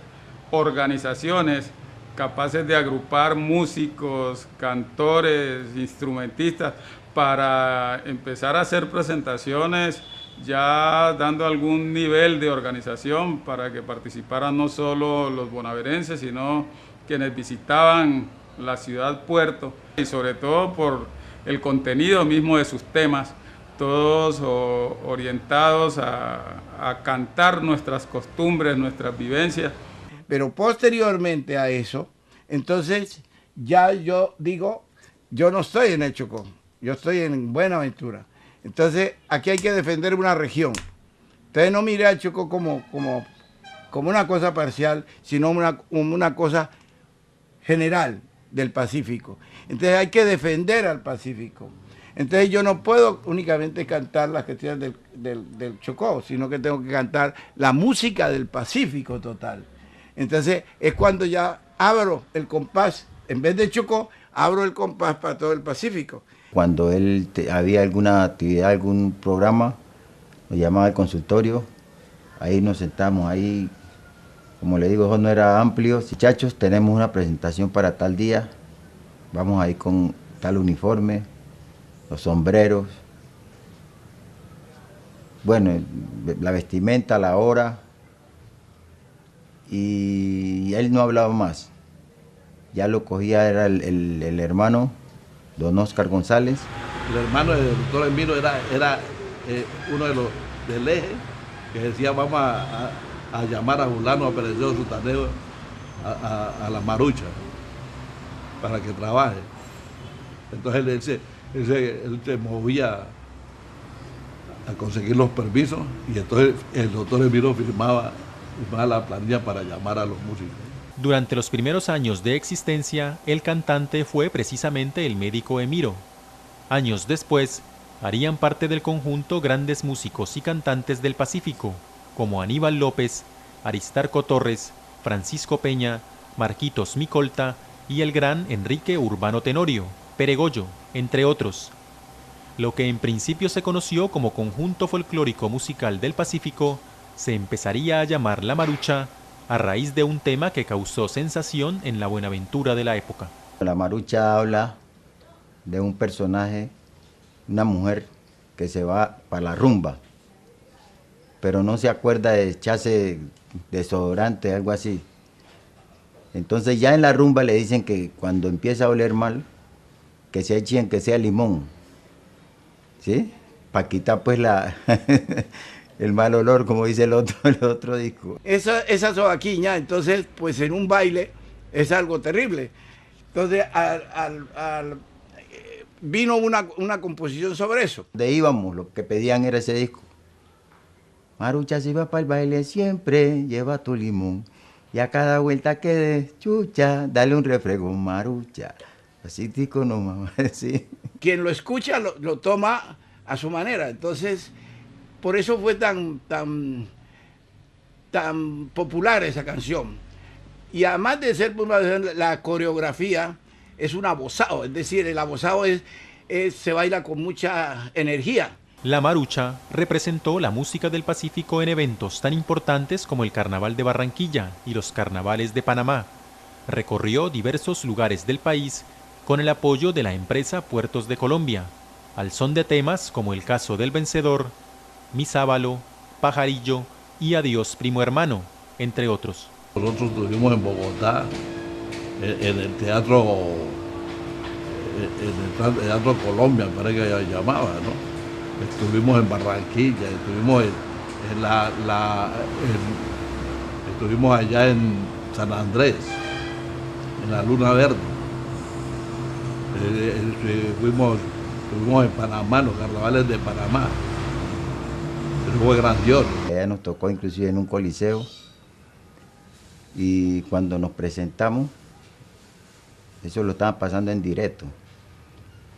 Speaker 6: organizaciones capaces de agrupar músicos, cantores, instrumentistas, para empezar a hacer presentaciones ya dando algún nivel de organización para que participaran no solo los bonaverenses, sino quienes visitaban la ciudad puerto, y sobre todo por el contenido mismo de sus temas, todos orientados a cantar nuestras costumbres, nuestras vivencias.
Speaker 1: Pero posteriormente a eso, entonces ya yo digo, yo no estoy en el Chocó, yo estoy en Buenaventura. Entonces aquí hay que defender una región. Entonces no mire al Chocó como una cosa parcial, sino una cosa general del Pacífico. Entonces hay que defender al Pacífico. Entonces yo no puedo únicamente cantar las cuestiones del Chocó, sino que tengo que cantar la música del Pacífico total. Entonces es cuando ya abro el compás, en vez de Chocó, abro el compás para todo el Pacífico.
Speaker 17: Cuando él había alguna actividad, algún programa, lo llamaba al consultorio, ahí nos sentamos, ahí, como le digo, eso no era amplio. Muchachos, tenemos una presentación para tal día, vamos ahí con tal uniforme, los sombreros, bueno, la vestimenta, la hora, y él no hablaba más. Ya lo cogía, era el hermano, don Oscar González.
Speaker 18: El hermano del doctor Emiro era uno de los del eje, que decía, vamos a llamar a fulano, a Pereceo Sutaneo, a la Marucha, para que trabaje. Entonces él se movía a conseguir los permisos, y entonces el doctor Emiro firmaba la planilla para llamar a los músicos.
Speaker 3: Durante los primeros años de existencia, el cantante fue precisamente el médico Emiro. Años después, harían parte del conjunto grandes músicos y cantantes del Pacífico, como Aníbal López, Aristarco Torres, Francisco Peña, Marquitos Micolta y el gran Enrique Urbano Tenorio, Peregoyo, entre otros. Lo que en principio se conoció como Conjunto Folclórico Musical del Pacífico se empezaría a llamar La Marucha a raíz de un tema que causó sensación en la Buenaventura de la época.
Speaker 17: La Marucha habla de un personaje, una mujer que se va para la rumba, pero no se acuerda de echarse desodorante, algo así. Entonces ya en la rumba le dicen que cuando empieza a oler mal, que se echen, que sea limón, ¿sí? Para quitar pues el mal olor, como dice el otro disco.
Speaker 1: Esa sobaquiña, entonces, pues en un baile es algo terrible. Entonces, vino una composición sobre eso.
Speaker 17: De íbamos, lo que pedían era ese disco. Marucha, si vas para el baile siempre, lleva tu limón. Y a cada vuelta que des, chucha, dale un refregón, Marucha. Así disco no, mamá, sí.
Speaker 1: Quien lo escucha lo toma a su manera. Entonces, por eso fue tan popular esa canción. Y además de ser popular, la coreografía es un abosado, es decir, el abosado se baila con mucha energía.
Speaker 3: La Marucha representó la música del Pacífico en eventos tan importantes como el Carnaval de Barranquilla y los Carnavales de Panamá. Recorrió diversos lugares del país con el apoyo de la empresa Puertos de Colombia, al son de temas como El Caso del Vencedor, Mi Sábalo, Pajarillo y Adiós Primo Hermano, entre otros.
Speaker 18: Nosotros estuvimos en Bogotá, en el Teatro Colombia, parece que se llamaba, ¿no? Estuvimos en Barranquilla, estuvimos estuvimos allá en San Andrés, en la Luna Verde. Estuvimos en Panamá, los carnavales de Panamá. fue grandioso.
Speaker 17: Ella nos tocó inclusive en un coliseo y cuando nos presentamos, eso lo estaban pasando en directo.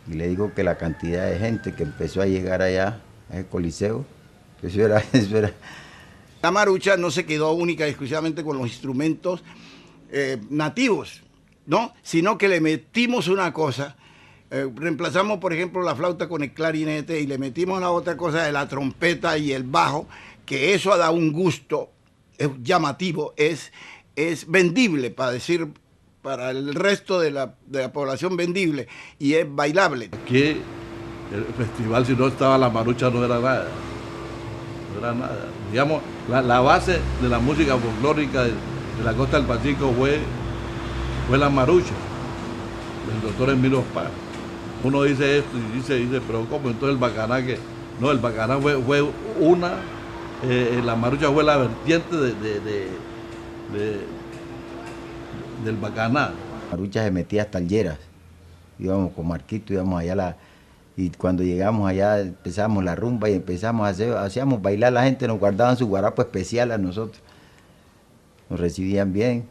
Speaker 17: Y le digo que la cantidad de gente que empezó a llegar allá, a ese coliseo, eso era.
Speaker 1: La marucha no se quedó única y exclusivamente con los instrumentos nativos, ¿no? Sino que le metimos una cosa, reemplazamos por ejemplo la flauta con el clarinete y le metimos la otra cosa de la trompeta y el bajo, que eso ha dado un gusto llamativo, es vendible, para decir, para el resto de la población vendible, y es bailable.
Speaker 18: Aquí el festival, si no estaba la marucha, no era nada. No era nada. Digamos, la base de la música folclórica de la costa del Pacífico fue la marucha, del doctor Emilio Paz. Uno dice esto y dice, pero ¿cómo? Entonces el bacaná, que no, el bacaná fue una, la marucha fue la vertiente del bacaná.
Speaker 17: La marucha se metía hasta Lleras, íbamos con Marquito, íbamos allá y cuando llegamos allá empezamos la rumba y hacíamos bailar a la gente, nos guardaban su guarapo especial a nosotros, nos recibían bien.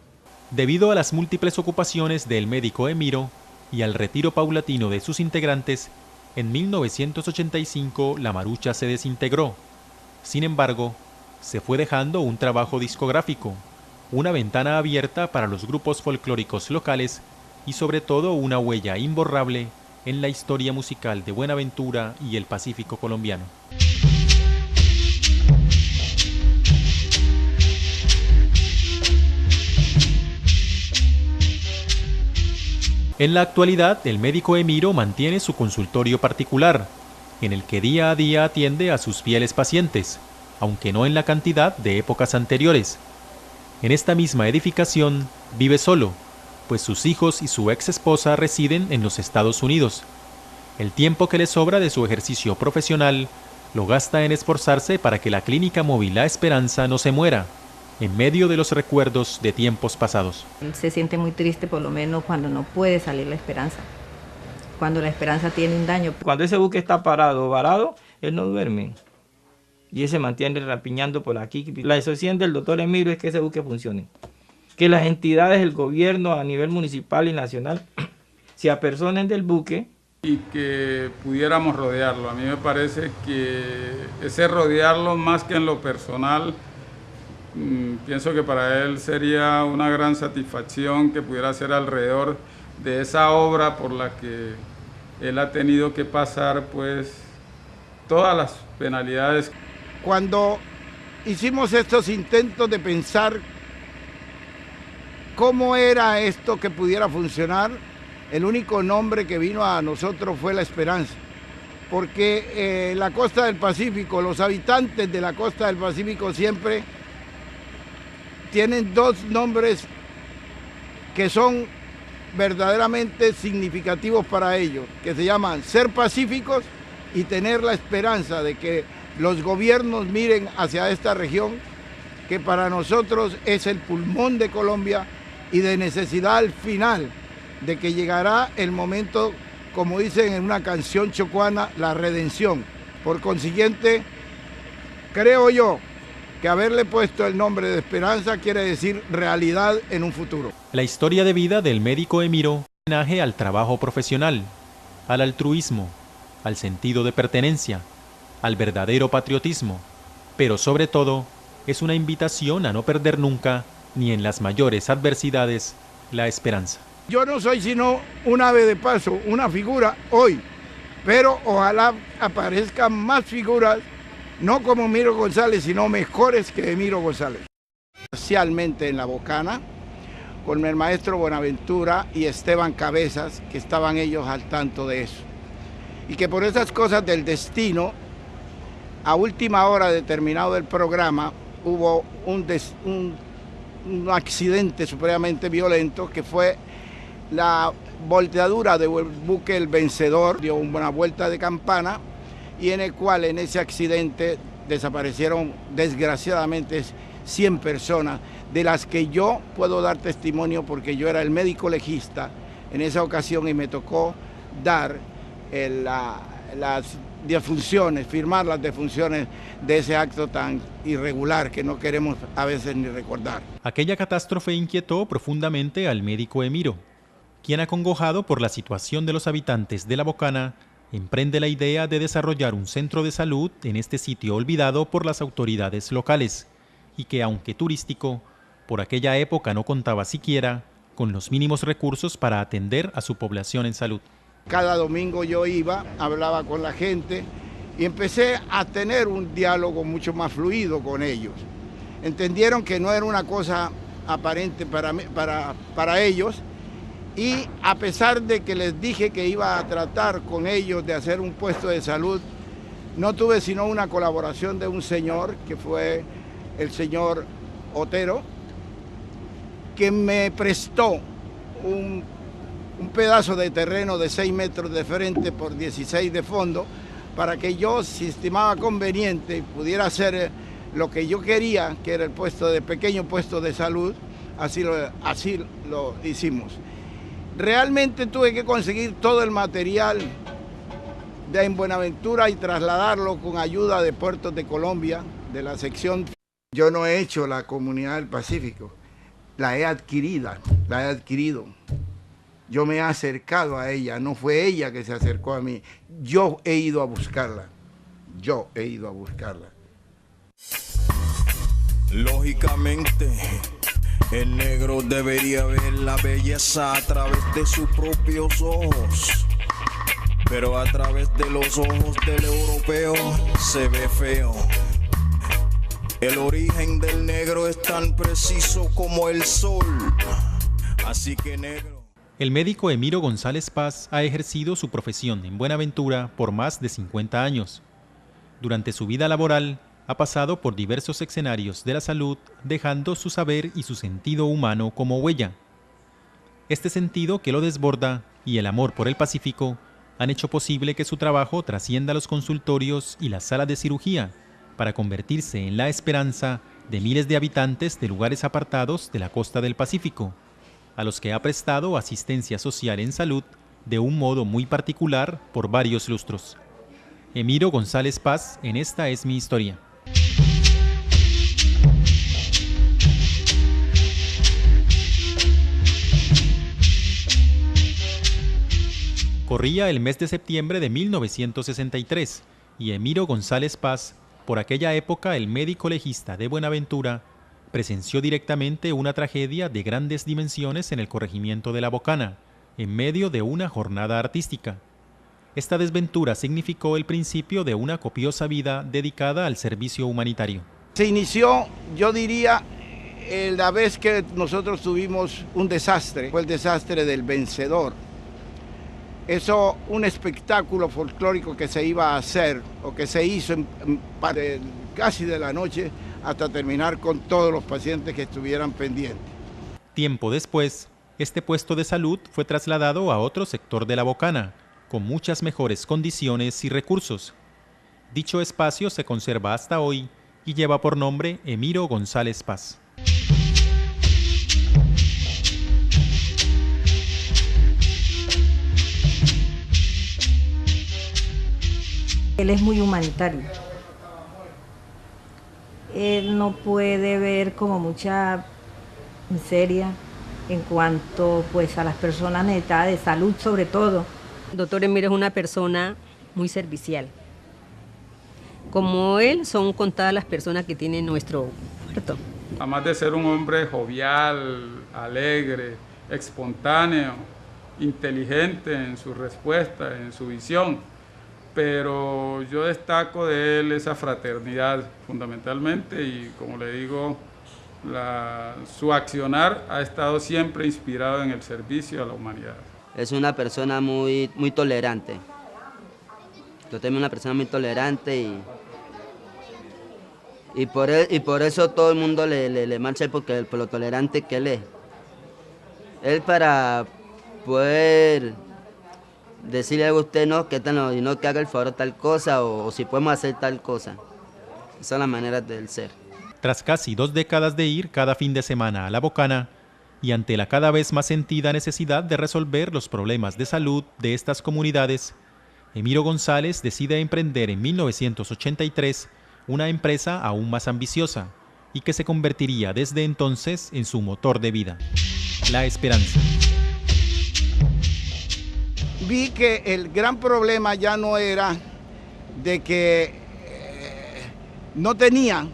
Speaker 3: Debido a las múltiples ocupaciones del médico Emiro y al retiro paulatino de sus integrantes, en 1985 la marucha se desintegró. Sin embargo, se fue dejando un trabajo discográfico, una ventana abierta para los grupos folclóricos locales y sobre todo una huella imborrable en la historia musical de Buenaventura y el Pacífico colombiano. En la actualidad, el médico Emiro mantiene su consultorio particular, en el que día a día atiende a sus fieles pacientes, aunque no en la cantidad de épocas anteriores. En esta misma edificación vive solo, pues sus hijos y su ex esposa residen en los Estados Unidos. El tiempo que le sobra de su ejercicio profesional lo gasta en esforzarse para que la clínica móvil La Esperanza no se muera, en medio de los recuerdos de tiempos pasados.
Speaker 4: Él se siente muy triste, por lo menos cuando no puede salir La Esperanza, cuando La Esperanza tiene un daño.
Speaker 8: Cuando ese buque está varado, él no duerme. Y él se mantiene rapiñando por aquí. La excepción del doctor Emiro es que ese buque funcione. Que las entidades del gobierno a nivel municipal y nacional se apersonen del buque.
Speaker 6: Y que pudiéramos rodearlo. A mí me parece que ese rodearlo, más que en lo personal, pienso que para él sería una gran satisfacción que pudiera ser alrededor de esa obra por la que él ha tenido que pasar pues todas las penalidades.
Speaker 1: Cuando hicimos estos intentos de pensar cómo era esto que pudiera funcionar, el único nombre que vino a nosotros fue La Esperanza, porque la costa del Pacífico, los habitantes de la costa del Pacífico siempre tienen dos nombres que son verdaderamente significativos para ellos, que se llaman ser pacíficos y tener la esperanza de que los gobiernos miren hacia esta región, que para nosotros es el pulmón de Colombia y de necesidad al final de que llegará el momento, como dicen en una canción chocuana, la redención. Por consiguiente, creo yo que haberle puesto el nombre de Esperanza quiere decir realidad en un futuro.
Speaker 3: La historia de vida del médico Emiro es un homenaje al trabajo profesional, al altruismo, al sentido de pertenencia, al verdadero patriotismo, pero sobre todo es una invitación a no perder nunca, ni en las mayores adversidades, la esperanza.
Speaker 1: Yo no soy sino un ave de paso, una figura hoy, pero ojalá aparezcan más figuras, no como Emiro González, sino mejores que Emiro González. Especialmente en La Bocana, con el maestro Buenaventura y Esteban Cabezas, que estaban ellos al tanto de eso. Y que por esas cosas del destino, a última hora de terminado el programa, hubo un accidente supremamente violento, que fue la volteadura del buque El Vencedor, dio una vuelta de campana, y en el cual en ese accidente desaparecieron desgraciadamente 100 personas, de las que yo puedo dar testimonio porque yo era el médico legista en esa ocasión y me tocó dar las defunciones, firmar las defunciones de ese acto tan irregular que no queremos a veces ni recordar.
Speaker 3: Aquella catástrofe inquietó profundamente al médico Emiro, quien, acongojado por la situación de los habitantes de La Bocana, emprende la idea de desarrollar un centro de salud en este sitio olvidado por las autoridades locales y que, aunque turístico, por aquella época no contaba siquiera con los mínimos recursos para atender a su población en salud.
Speaker 1: Cada domingo yo iba, hablaba con la gente y empecé a tener un diálogo mucho más fluido con ellos. Entendieron que no era una cosa aparente para ellos, y a pesar de que les dije que iba a tratar con ellos de hacer un puesto de salud, no tuve sino una colaboración de un señor, que fue el señor Otero, que me prestó un pedazo de terreno de 6 metros de frente por 16 de fondo, para que yo, si estimaba conveniente, pudiera hacer lo que yo quería, que era el pequeño puesto de salud. Así lo hicimos. Realmente tuve que conseguir todo el material en Buenaventura y trasladarlo con ayuda de Puertos de Colombia, de la sección. Yo no he hecho la Comunidad del Pacífico, la he adquirido. Yo me he acercado a ella, no fue ella que se acercó a mí. Yo he ido a buscarla.
Speaker 2: Lógicamente, el negro debería ver la belleza a través de sus propios ojos. Pero a través de los ojos del europeo se ve feo. El origen del negro es tan preciso como el sol. Así que negro.
Speaker 3: El médico Emiro González Paz ha ejercido su profesión en Buenaventura por más de 50 años. Durante su vida laboral, ha pasado por diversos escenarios de la salud, dejando su saber y su sentido humano como huella. Este sentido que lo desborda y el amor por el Pacífico han hecho posible que su trabajo trascienda los consultorios y las salas de cirugía, para convertirse en la esperanza de miles de habitantes de lugares apartados de la costa del Pacífico, a los que ha prestado asistencia social en salud de un modo muy particular por varios lustros. Emiro González Paz, en Esta es mi historia. Corría el mes de septiembre de 1963 y Emiro González Paz, por aquella época el médico legista de Buenaventura, presenció directamente una tragedia de grandes dimensiones en el corregimiento de La Bocana, en medio de una jornada artística. Esta desventura significó el principio de una copiosa vida dedicada al servicio humanitario.
Speaker 1: Se inició, yo diría, la vez que nosotros tuvimos un desastre, fue el desastre del Vencedor. Eso, un espectáculo folclórico que se iba a hacer, o que se hizo casi de la noche hasta terminar con todos los pacientes que estuvieran pendientes.
Speaker 3: Tiempo después, este puesto de salud fue trasladado a otro sector de La Bocana, con muchas mejores condiciones y recursos. Dicho espacio se conserva hasta hoy y lleva por nombre Emiro González Paz.
Speaker 4: Él es muy humanitario. Él no puede ver como mucha miseria en cuanto pues a las personas necesitadas de salud sobre todo.
Speaker 5: El doctor Emiro es una persona muy servicial. Como él, son contadas las personas que tienen nuestro puerto.
Speaker 6: Además de ser un hombre jovial, alegre, espontáneo, inteligente en su respuesta, en su visión, pero yo destaco de él esa fraternidad fundamentalmente y, como le digo, su accionar ha estado siempre inspirado en el servicio a la humanidad.
Speaker 7: Es una persona muy tolerante. Yo también una persona muy tolerante y por eso todo el mundo le marcha por lo tolerante que él es. Él, para poder decirle algo a usted, y no que haga el favor tal cosa o si podemos hacer tal cosa. Esas son las maneras del ser.
Speaker 3: Tras casi 2 décadas de ir cada fin de semana a La Bocana y ante la cada vez más sentida necesidad de resolver los problemas de salud de estas comunidades, Emiro González decide emprender en 1983 una empresa aún más ambiciosa y que se convertiría desde entonces en su motor de vida: la esperanza.
Speaker 1: Vi que el gran problema ya no era de que no tenía,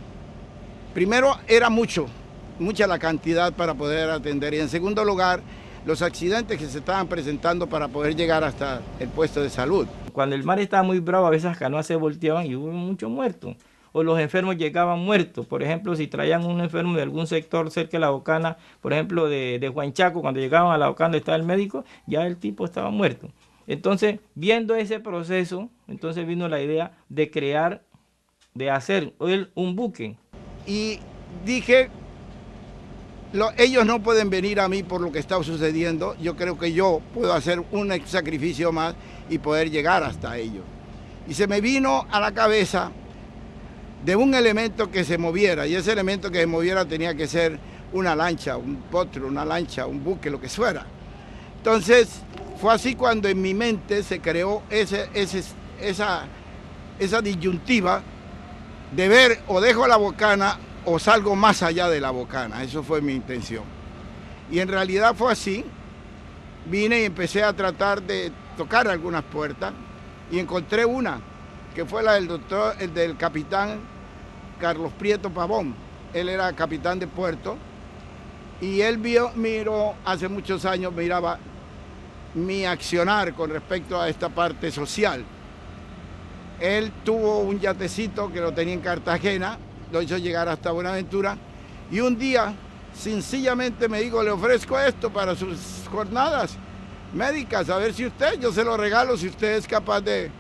Speaker 1: primero era mucha la cantidad para poder atender, y en segundo lugar, los accidentes que se estaban presentando para poder llegar hasta el puesto de salud.
Speaker 8: Cuando el mar estaba muy bravo, a veces las canoas se volteaban y hubo muchos muertos. O los enfermos llegaban muertos. Por ejemplo, si traían un enfermo de algún sector cerca de La Bocana, por ejemplo de Huanchaco, cuando llegaban a La Bocana donde estaba el médico, ya el tipo estaba muerto. Entonces, viendo ese proceso, entonces vino la idea de crear, de hacer un buque.
Speaker 1: Y dije, ellos no pueden venir a mí por lo que está sucediendo, yo creo que yo puedo hacer un sacrificio más y poder llegar hasta ellos. Y se me vino a la cabeza de un elemento que se moviera, y ese elemento que se moviera tenía que ser una lancha, un potro, una lancha, un buque, lo que fuera. Entonces, fue así cuando en mi mente se creó esa disyuntiva de ver o dejo La Bocana o salgo más allá de La Bocana. Eso fue mi intención. Y en realidad fue así. Vine y empecé a tratar de tocar algunas puertas y encontré una, que fue la del capitán Carlos Prieto Pavón. Él era capitán de puerto y él miró hace muchos años, miraba mi accionar con respecto a esta parte social. Él tuvo un yatecito que lo tenía en Cartagena, lo hizo llegar hasta Buenaventura y un día sencillamente me dijo, le ofrezco esto para sus jornadas médicas, a ver si yo se lo regalo si usted es capaz de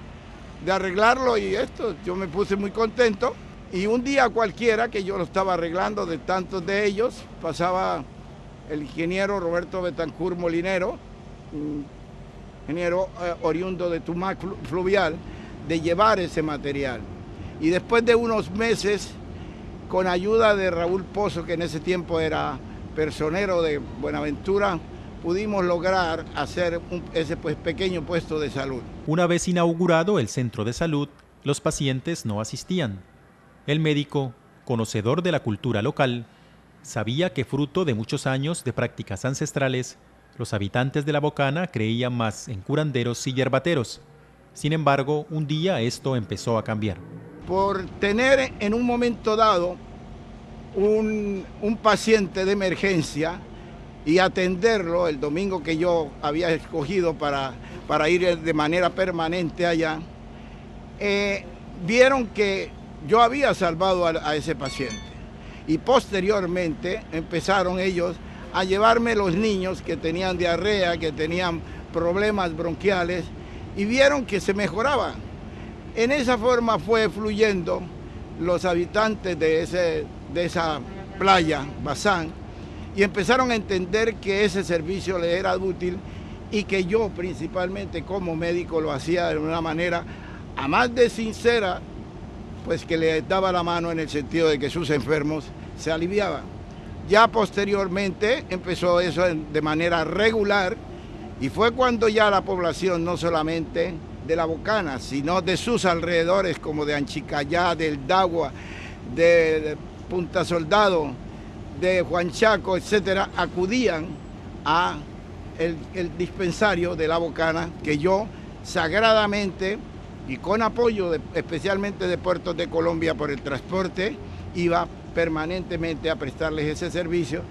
Speaker 1: arreglarlo, y esto, yo me puse muy contento. Y un día cualquiera que yo lo estaba arreglando, de tantos de ellos, pasaba el ingeniero Roberto Betancur Molinero, ingeniero oriundo de Tumac Fluvial, de llevar ese material. Y después de unos meses, con ayuda de Raúl Pozo, que en ese tiempo era personero de Buenaventura, pudimos lograr hacer ese pequeño puesto de salud.
Speaker 3: Una vez inaugurado el centro de salud, los pacientes no asistían. El médico, conocedor de la cultura local, sabía que fruto de muchos años de prácticas ancestrales, los habitantes de La Bocana creían más en curanderos y yerbateros. Sin embargo, un día esto empezó a cambiar.
Speaker 1: Por tener en un momento dado un paciente de emergencia y atenderlo el domingo que yo había escogido para ir de manera permanente allá, vieron que yo había salvado a ese paciente. Y posteriormente empezaron ellos a llevarme los niños que tenían diarrea, que tenían problemas bronquiales, y vieron que se mejoraban. En esa forma fue fluyendo los habitantes de esa playa, Bazán, y empezaron a entender que ese servicio le era útil y que yo principalmente como médico lo hacía de una manera, a más de sincera, pues que le daba la mano en el sentido de que sus enfermos se aliviaban. Ya posteriormente empezó eso de manera regular y fue cuando ya la población, no solamente de La Bocana, sino de sus alrededores como de Anchicayá, del Dagua, de Punta Soldado, de Huanchaco, etcétera, acudían a el dispensario de La Bocana, que yo sagradamente y con apoyo especialmente de Puertos de Colombia por el transporte, iba permanentemente a prestarles ese servicio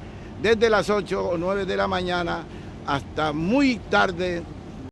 Speaker 1: desde las 8 o 9 de la mañana hasta muy tarde